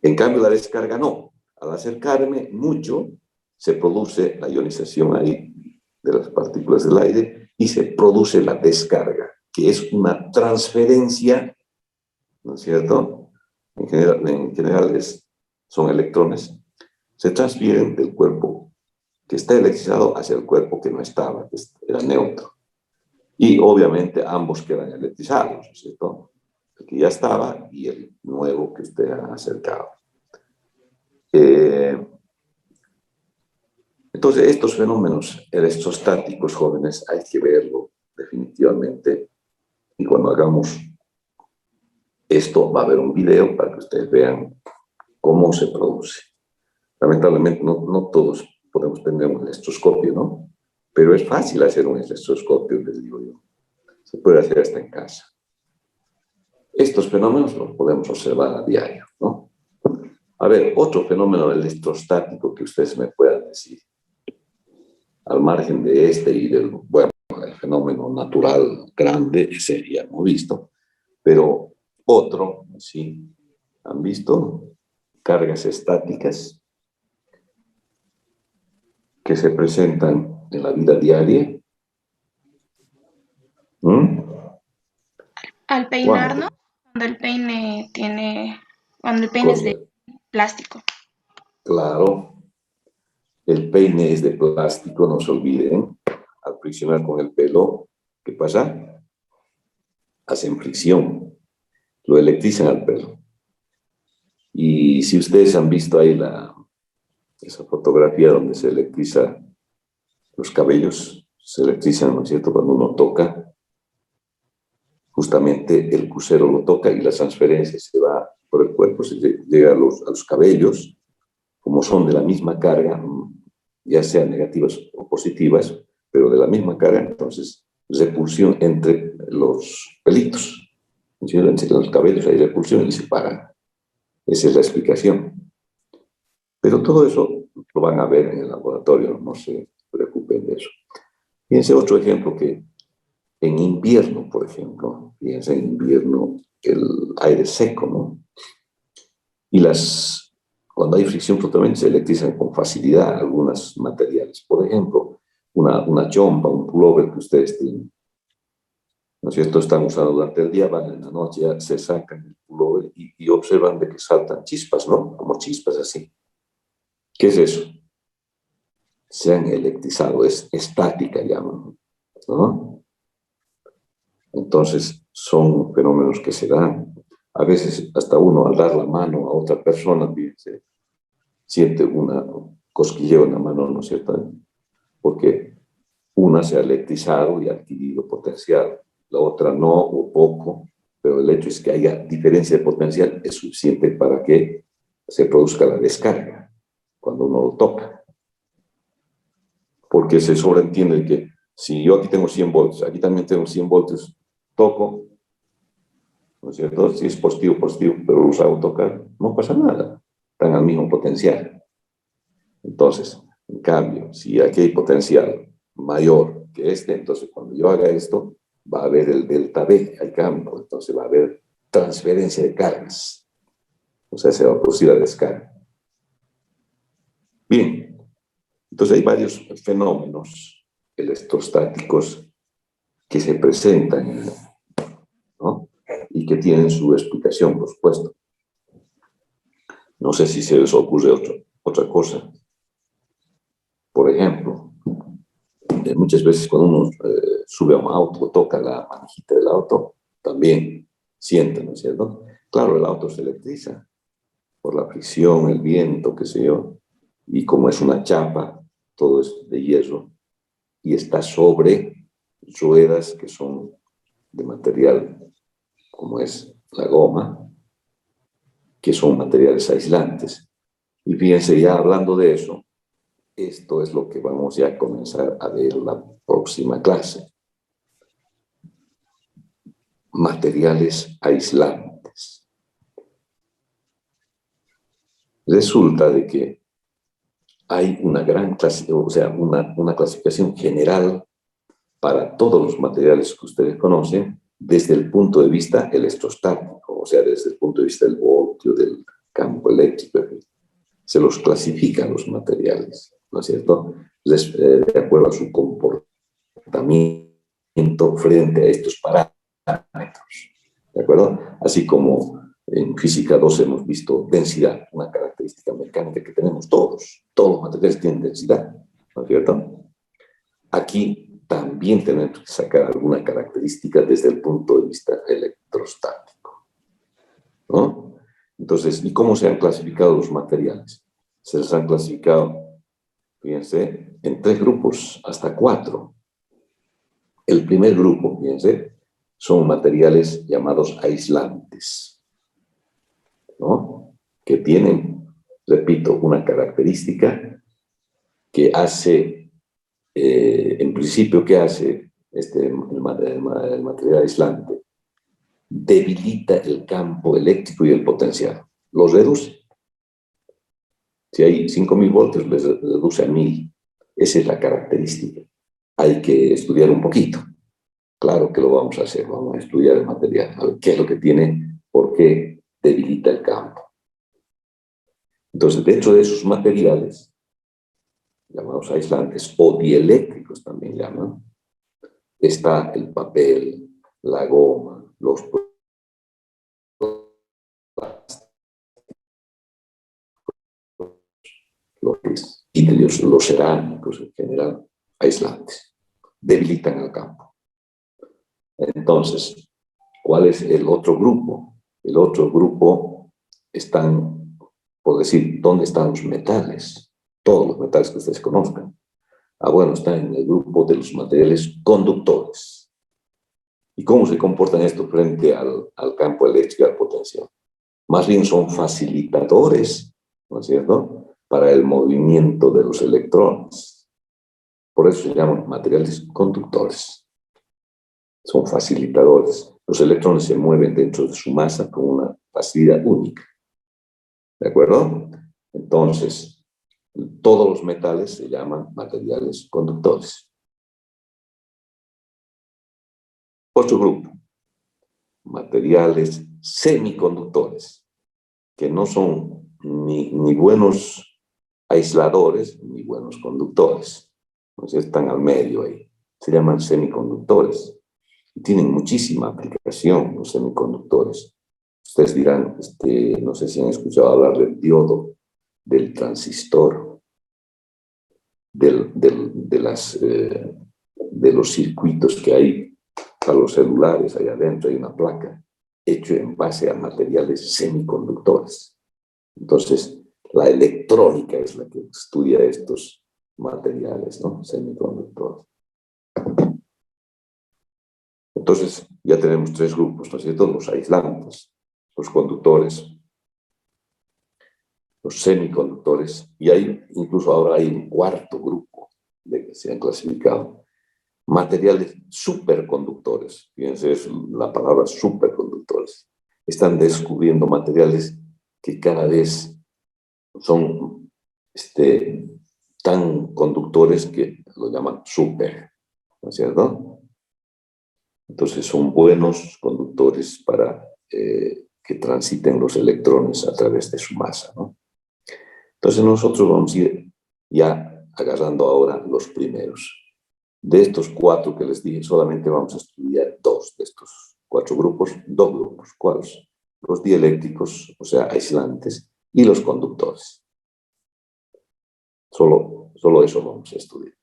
En cambio, la descarga no. Al acercarme mucho, se produce la ionización ahí de las partículas del aire y se produce la descarga, que es una transferencia, ¿no es cierto? En general son electrones. Se transfieren del cuerpo que está electrizado hacia el cuerpo que no estaba, que era neutro. Y obviamente ambos quedan electrizados, ¿cierto? El que ya estaba y el nuevo que usted ha acercado. Entonces, estos fenómenos electrostáticos, jóvenes, hay que verlo definitivamente. Y cuando hagamos esto, va a haber un video para que ustedes vean cómo se produce. Lamentablemente no todos podemos tener un electroscopio, ¿no? Pero es fácil hacer un electroscopio, les digo yo. Se puede hacer hasta en casa. Estos fenómenos los podemos observar a diario, ¿no? A ver, otro fenómeno electrostático que ustedes me puedan decir, al margen de este y del, bueno, el fenómeno natural grande, ese ya hemos visto, pero otro, ¿sí? ¿Han visto? Cargas estáticas que se presentan en la vida diaria. Al peinarnos, cuando el peine es de plástico. Claro, el peine es de plástico, no se olviden. Al friccionar con el pelo, ¿qué pasa? Hacen fricción, lo electrizan al pelo. Y si ustedes han visto ahí esa fotografía donde se electriza los cabellos, se electrizan, ¿no es cierto?, cuando uno toca, justamente el crucero lo toca y la transferencia se va por el cuerpo, se llega a los cabellos, como son de la misma carga, ya sean negativas o positivas, pero de la misma carga, entonces repulsión entre los pelitos. Entre los cabellos hay repulsión y se paran. Esa es la explicación. Pero todo eso lo van a ver en el laboratorio, no se preocupen de eso. Fíjense otro ejemplo que en invierno, por ejemplo, fíjense en invierno el aire seco, ¿no? Y cuando hay fricción totalmente se electrizan con facilidad algunos materiales. Por ejemplo, una chompa, un pullover que ustedes tienen, ¿no es cierto? Están usando durante el día, van en la noche, ya se sacan el pullover y observan de que saltan chispas, ¿no? Como chispas así. ¿Qué es eso? Se han electrizado, es estática, llaman, ¿no? Entonces, son fenómenos que se dan. A veces, hasta uno al dar la mano a otra persona, fíjense, siente una cosquilleo en la mano, ¿no es cierto? Porque una se ha electrizado y ha adquirido potencial, la otra no o poco, pero el hecho es que haya diferencia de potencial es suficiente para que se produzca la descarga cuando uno lo toca. Porque se sobreentiende que si yo aquí tengo 100 voltios, aquí también tengo 100 voltios, toco, ¿no es cierto? Si es positivo, pero los hago tocar, no pasa nada, están al mismo potencial. Entonces, en cambio, si aquí hay potencial mayor que este, entonces cuando yo haga esto, va a haber el delta V, hay campo, entonces va a haber transferencia de cargas. O sea, se va a producir la descarga. Bien, entonces hay varios fenómenos electrostáticos que se presentan, ¿no? Y que tienen su explicación, por supuesto. No sé si se les ocurre otra cosa. Por ejemplo, muchas veces cuando uno sube a un auto, toca la manijita del auto, también siente, ¿no es cierto? Claro, el auto se electriza por la fricción, el viento, qué sé yo, y como es una chapa, todo es de hierro, y está sobre ruedas que son de material, como es la goma, que son materiales aislantes. Y fíjense, ya hablando de eso, esto es lo que vamos ya a comenzar a ver en la próxima clase. Materiales aislantes. Resulta de que hay una gran clasificación, o sea, una clasificación general para todos los materiales que ustedes conocen desde el punto de vista electrostático, o sea, desde el punto de vista del voltio, del campo eléctrico. Se los clasifican los materiales, ¿no es cierto? De acuerdo a su comportamiento frente a estos parámetros, ¿de acuerdo? Así como en física 2 hemos visto densidad, una característica mecánica que tenemos todos los materiales tienen densidad, ¿no es cierto? Aquí también tenemos que sacar alguna característica desde el punto de vista electrostático, ¿no? Entonces, ¿y cómo se han clasificado los materiales? Se les han clasificado, fíjense, en 3 grupos, hasta 4. El primer grupo, fíjense, son materiales llamados aislantes, ¿no? Que tienen repito, una característica que hace, en principio, ¿qué hace el material aislante? Debilita el campo eléctrico y el potencial. Los reduce. Si hay 5.000 voltios, les reduce a 1.000. Esa es la característica. Hay que estudiar un poquito. Claro que lo vamos a hacer. Vamos a estudiar el material. A ver qué es lo que tiene, por qué debilita el campo. Entonces, dentro de esos materiales, llamados aislantes o dieléctricos también llaman, está el papel, la goma, los plásticos, los vidrios, los cerámicos en general, aislantes, debilitan el campo. Entonces, ¿cuál es el otro grupo? El otro grupo están, por decir, ¿dónde están los metales? Todos los metales que ustedes conozcan. Ah, bueno, está en el grupo de los materiales conductores. ¿Y cómo se comportan estos frente al campo eléctrico y al potencial? Más bien son facilitadores, ¿no es cierto?, para el movimiento de los electrones. Por eso se llaman materiales conductores. Son facilitadores. Los electrones se mueven dentro de su masa con una facilidad única. ¿De acuerdo? Entonces, todos los metales se llaman materiales conductores. Otro grupo, materiales semiconductores, que no son ni buenos aisladores ni buenos conductores. Entonces están al medio ahí. Se llaman semiconductores. Y tienen muchísima aplicación los semiconductores. Ustedes dirán, no sé si han escuchado hablar del diodo, del transistor, de los circuitos que hay para los celulares. Allá adentro hay una placa hecha en base a materiales semiconductores. Entonces, la electrónica es la que estudia estos materiales, ¿no?, semiconductores. Entonces, ya tenemos tres grupos, ¿no es cierto? Los aislantes, los conductores, los semiconductores, y incluso ahora hay un cuarto grupo de que se han clasificado. Materiales superconductores, fíjense, es la palabra superconductores. Están descubriendo materiales que cada vez son tan conductores que lo llaman super, ¿no es cierto? Entonces son buenos conductores para que transiten los electrones a través de su masa, ¿no? Entonces nosotros vamos a ir ya agarrando ahora los primeros. De estos cuatro que les dije, solamente vamos a estudiar dos de estos cuatro grupos, dos grupos. ¿Cuáles? Los dieléctricos, o sea, aislantes, y los conductores. Solo eso vamos a estudiar.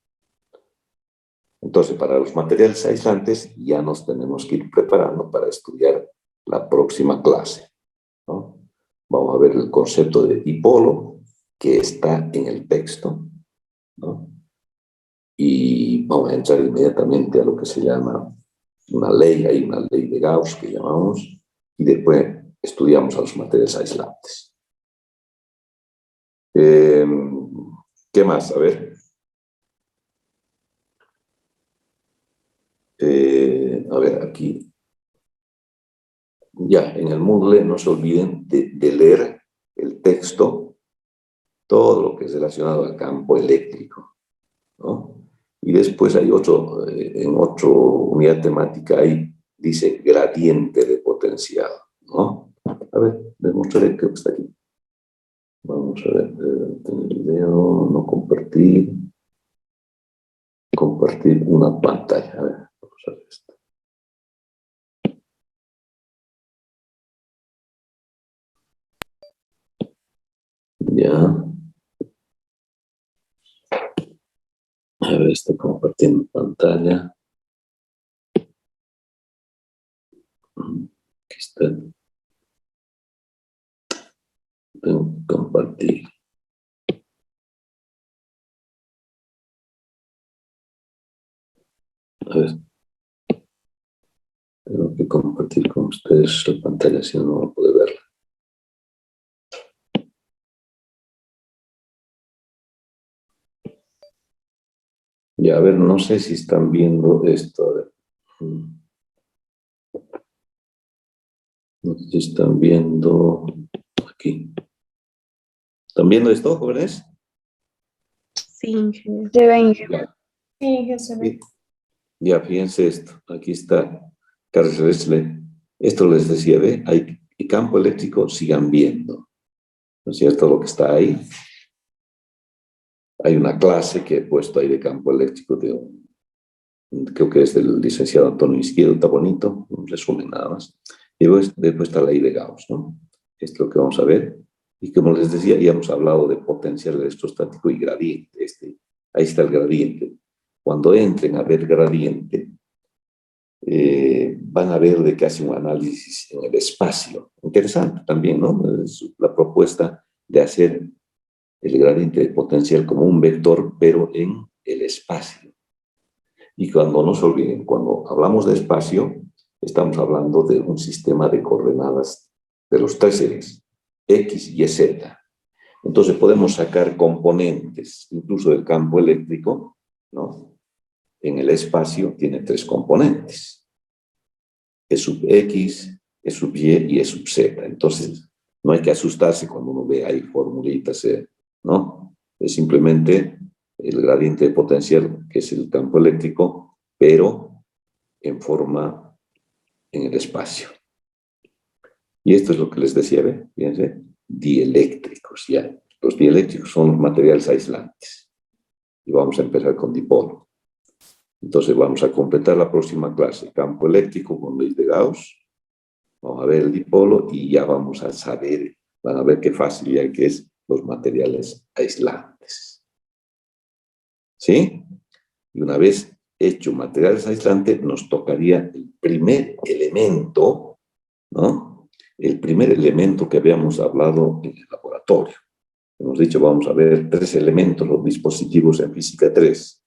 Entonces, para los materiales aislantes ya nos tenemos que ir preparando para estudiar la próxima clase, ¿no? Vamos a ver el concepto de dipolo que está en el texto, ¿no? Y vamos a entrar inmediatamente a lo que se llama una ley, hay una ley de Gauss que llamamos, y después estudiamos a los materiales aislantes. ¿Qué más? A ver. A ver, aquí. Ya, en el Moodle no se olviden de leer el texto, todo lo que es relacionado al campo eléctrico, ¿no? Y después hay en otra unidad temática, ahí dice gradiente de potencial, ¿no? A ver, les mostraré, creo que está aquí. Vamos a ver, tener video, no compartir. Compartir una pantalla. A ver, vamos a ver esto. Ya. A ver, está compartiendo pantalla. Aquí está. Tengo que compartir. A ver. Tengo que compartir con ustedes la pantalla, si no, no puedo verla. Ya, a ver, no sé si están viendo esto. A ver. No sé si están viendo aquí. ¿Están viendo esto, jóvenes? Sí, ingeniero. Se ve, ingeniero. Ya, Sí, ya se ve. ya, fíjense esto. Aquí está Carlos Resle. Esto les decía, ¿ve? Hay campo eléctrico, sigan viendo. ¿No es cierto lo que está ahí? Hay una clase que he puesto ahí de campo eléctrico creo que es del licenciado Antonio Izquierdo, está bonito, un resumen nada más. Y después está la ley de Gauss, ¿no? Esto es lo que vamos a ver. Y como les decía, ya hemos hablado de potencial electrostático y gradiente. Ahí está el gradiente. Cuando entren a ver gradiente, van a ver de que hace un análisis en el espacio. Interesante también, ¿no? Es la propuesta de hacer el gradiente de potencial como un vector, pero en el espacio. Y cuando no se olviden, cuando hablamos de espacio, estamos hablando de un sistema de coordenadas de los tres ejes, X, Y, Z. Entonces podemos sacar componentes, incluso del campo eléctrico, ¿no? En el espacio tiene tres componentes, E sub X, E sub Y y E sub Z. Entonces no hay que asustarse cuando uno ve ahí formulitas, ¿no? Es simplemente el gradiente de potencial, que es el campo eléctrico, pero en forma en el espacio. Y esto es lo que les decía, ¿ve? Fíjense, dieléctricos, ya. Los dieléctricos son los materiales aislantes. Y vamos a empezar con dipolo. Entonces vamos a completar la próxima clase, campo eléctrico con ley de Gauss. Vamos a ver el dipolo y ya vamos a saber, van a ver qué fácil ya que es los materiales aislantes. ¿Sí? Y una vez hecho materiales aislantes, nos tocaría el primer elemento, ¿no? El primer elemento que habíamos hablado en el laboratorio. Hemos dicho, vamos a ver tres elementos, los dispositivos en física 3.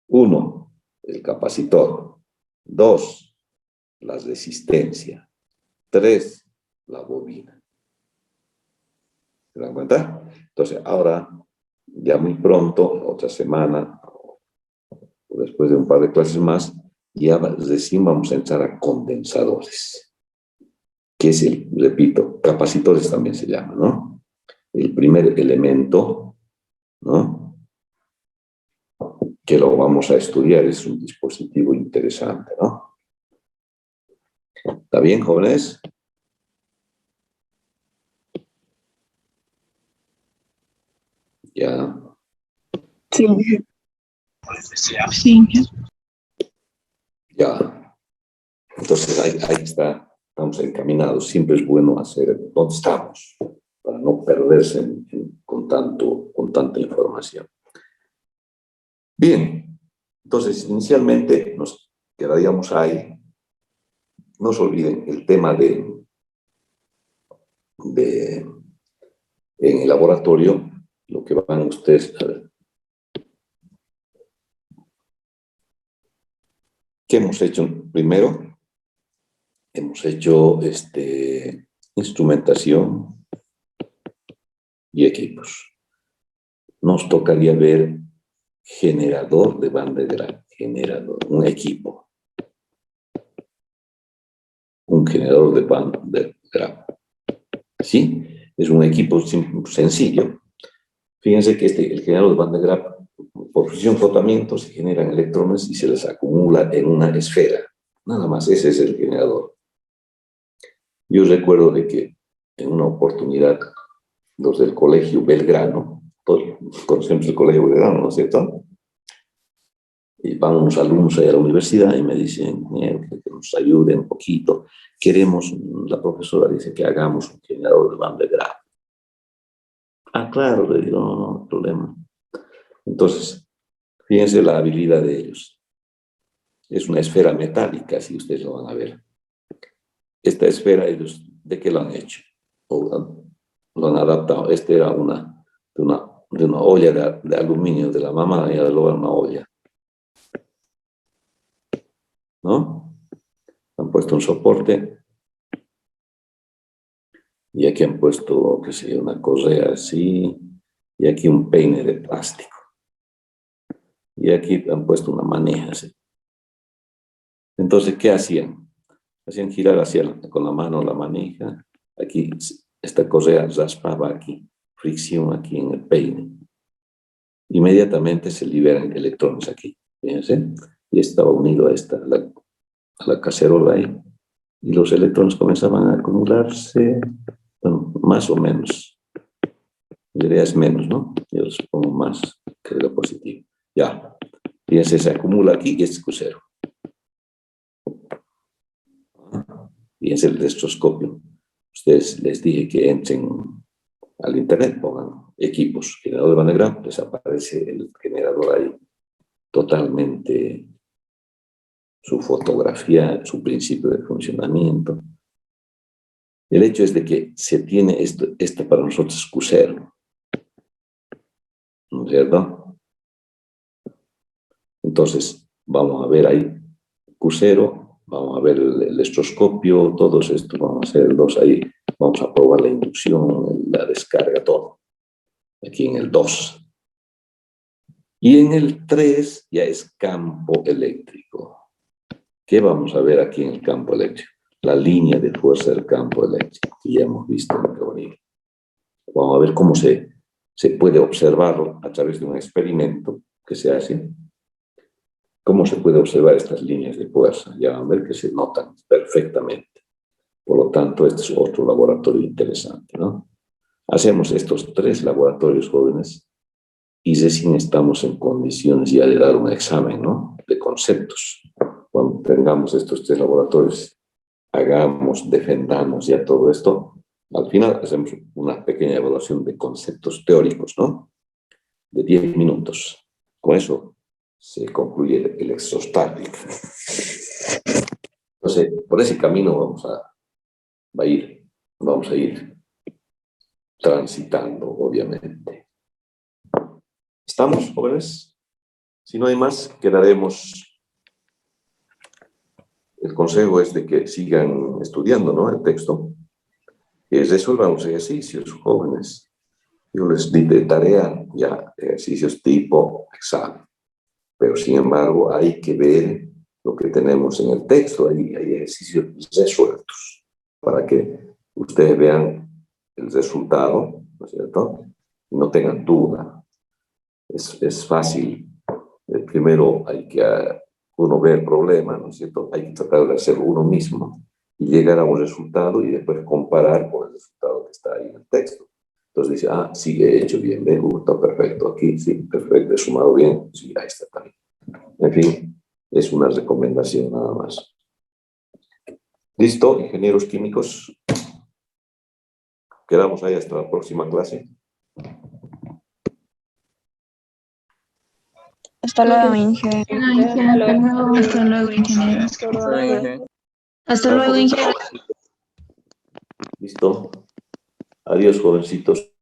1, el capacitor. 2, la resistencia. 3, la bobina. ¿Se dan cuenta? Entonces, ahora, ya muy pronto, otra semana, o después de un par de clases más, ya recién vamos a entrar a condensadores, que es el, repito, capacitores también se llama, ¿no? El primer elemento, ¿no? Que lo vamos a estudiar, es un dispositivo interesante, ¿no? ¿Está bien, jóvenes? Ya. Sí. Sí. Ya. Entonces ahí está, estamos encaminados. Siempre es bueno hacer dónde estamos, para no perderse con tanta información. Bien, entonces inicialmente nos quedaríamos ahí. No se olviden el tema en el laboratorio, lo que van ustedes a ver. ¿Qué hemos hecho primero? Hemos hecho instrumentación y equipos. Nos tocaría ver generador de Van de Graaff, generador, un equipo. Un generador de Van de Graaff. ¿Sí? Es un equipo sencillo. Fíjense que el generador de Van de Graaff, por fusión-flotamiento, se generan electrones y se les acumula en una esfera. Nada más, ese es el generador. Yo recuerdo de que en una oportunidad, los del colegio Belgrano, todos conocemos el colegio Belgrano, ¿no es cierto? Y van unos alumnos allá a la universidad y me dicen que nos ayuden un poquito. Queremos, la profesora dice que hagamos un generador de Van de Graaff. Ah, claro, le digo, no hay problema. Entonces, fíjense la habilidad de ellos. Es una esfera metálica, si ustedes lo van a ver. Esta esfera, ellos, ¿de qué lo han hecho? O lo han adaptado. Esta era de una olla de aluminio de la mamá, y ahora lo van a una olla. ¿No? Han puesto un soporte y aquí han puesto, qué sé yo, una correa así y aquí un peine de plástico. Y aquí han puesto una maneja, ¿sí? Entonces, ¿qué hacían? Hacían girar con la mano la manija. Aquí, esta correa raspaba aquí, fricción aquí en el peine. Inmediatamente se liberan electrones aquí, fíjense. Y estaba unido a la cacerola ahí. Y los electrones comenzaban a acumularse, bueno, más o menos. La idea es menos, ¿no? Yo les pongo más que lo positivo. Ya. Fíjense, se acumula aquí y este es Q0. Fíjense el electroscopio. Ustedes les dije que entren al internet, pongan equipos, generador de Van de Graaff, les aparece el generador ahí totalmente, su fotografía, su principio de funcionamiento. El hecho es de que se tiene esto para nosotros Q0, ¿no es cierto? Entonces, vamos a ver ahí Q0, vamos a ver el electroscopio, todos estos, vamos a hacer el 2 ahí, vamos a probar la inducción, la descarga, todo. Aquí en el 2. Y en el 3 ya es campo eléctrico. ¿Qué vamos a ver aquí en el campo eléctrico? La línea de fuerza del campo eléctrico, que ya hemos visto en el teoría. Vamos a ver cómo se puede observarlo a través de un experimento que se hace. ¿Cómo se puede observar estas líneas de fuerza? Ya van a ver que se notan perfectamente. Por lo tanto, este es otro laboratorio interesante, ¿no? Hacemos estos 3 laboratorios jóvenes y recién estamos en condiciones ya de dar un examen, ¿no? De conceptos. Cuando tengamos estos 3 laboratorios, defendamos ya todo esto. Al final hacemos una pequeña evaluación de conceptos teóricos, ¿no? De 10 minutos. Con eso se concluye el electrostático. Entonces, por ese camino vamos a ir transitando, obviamente. ¿Estamos, jóvenes? Si no hay más, quedaremos. El consejo es de que sigan estudiando, ¿no? El texto. Y resuelvan los ejercicios, jóvenes. Yo les di de tarea ya ejercicios tipo examen. Pero, sin embargo, hay que ver lo que tenemos en el texto. Hay ejercicios resueltos para que ustedes vean el resultado, ¿no es cierto? Y no tengan duda. Es fácil. Primero hay que uno ve el problema, ¿no es cierto? Hay que tratar de hacerlo uno mismo y llegar a un resultado y después comparar con el resultado que está ahí en el texto. Entonces dice, sí, he hecho bien, me gusta, perfecto, aquí, sí, perfecto, he sumado bien, sí, ahí está también. En fin, es una recomendación nada más. ¿Listo, ingenieros químicos? Quedamos ahí hasta la próxima clase. Hasta luego, Inge. Hasta luego, ingeniero. Hasta luego, ingeniero. ¿Listo? Adiós, jovencitos.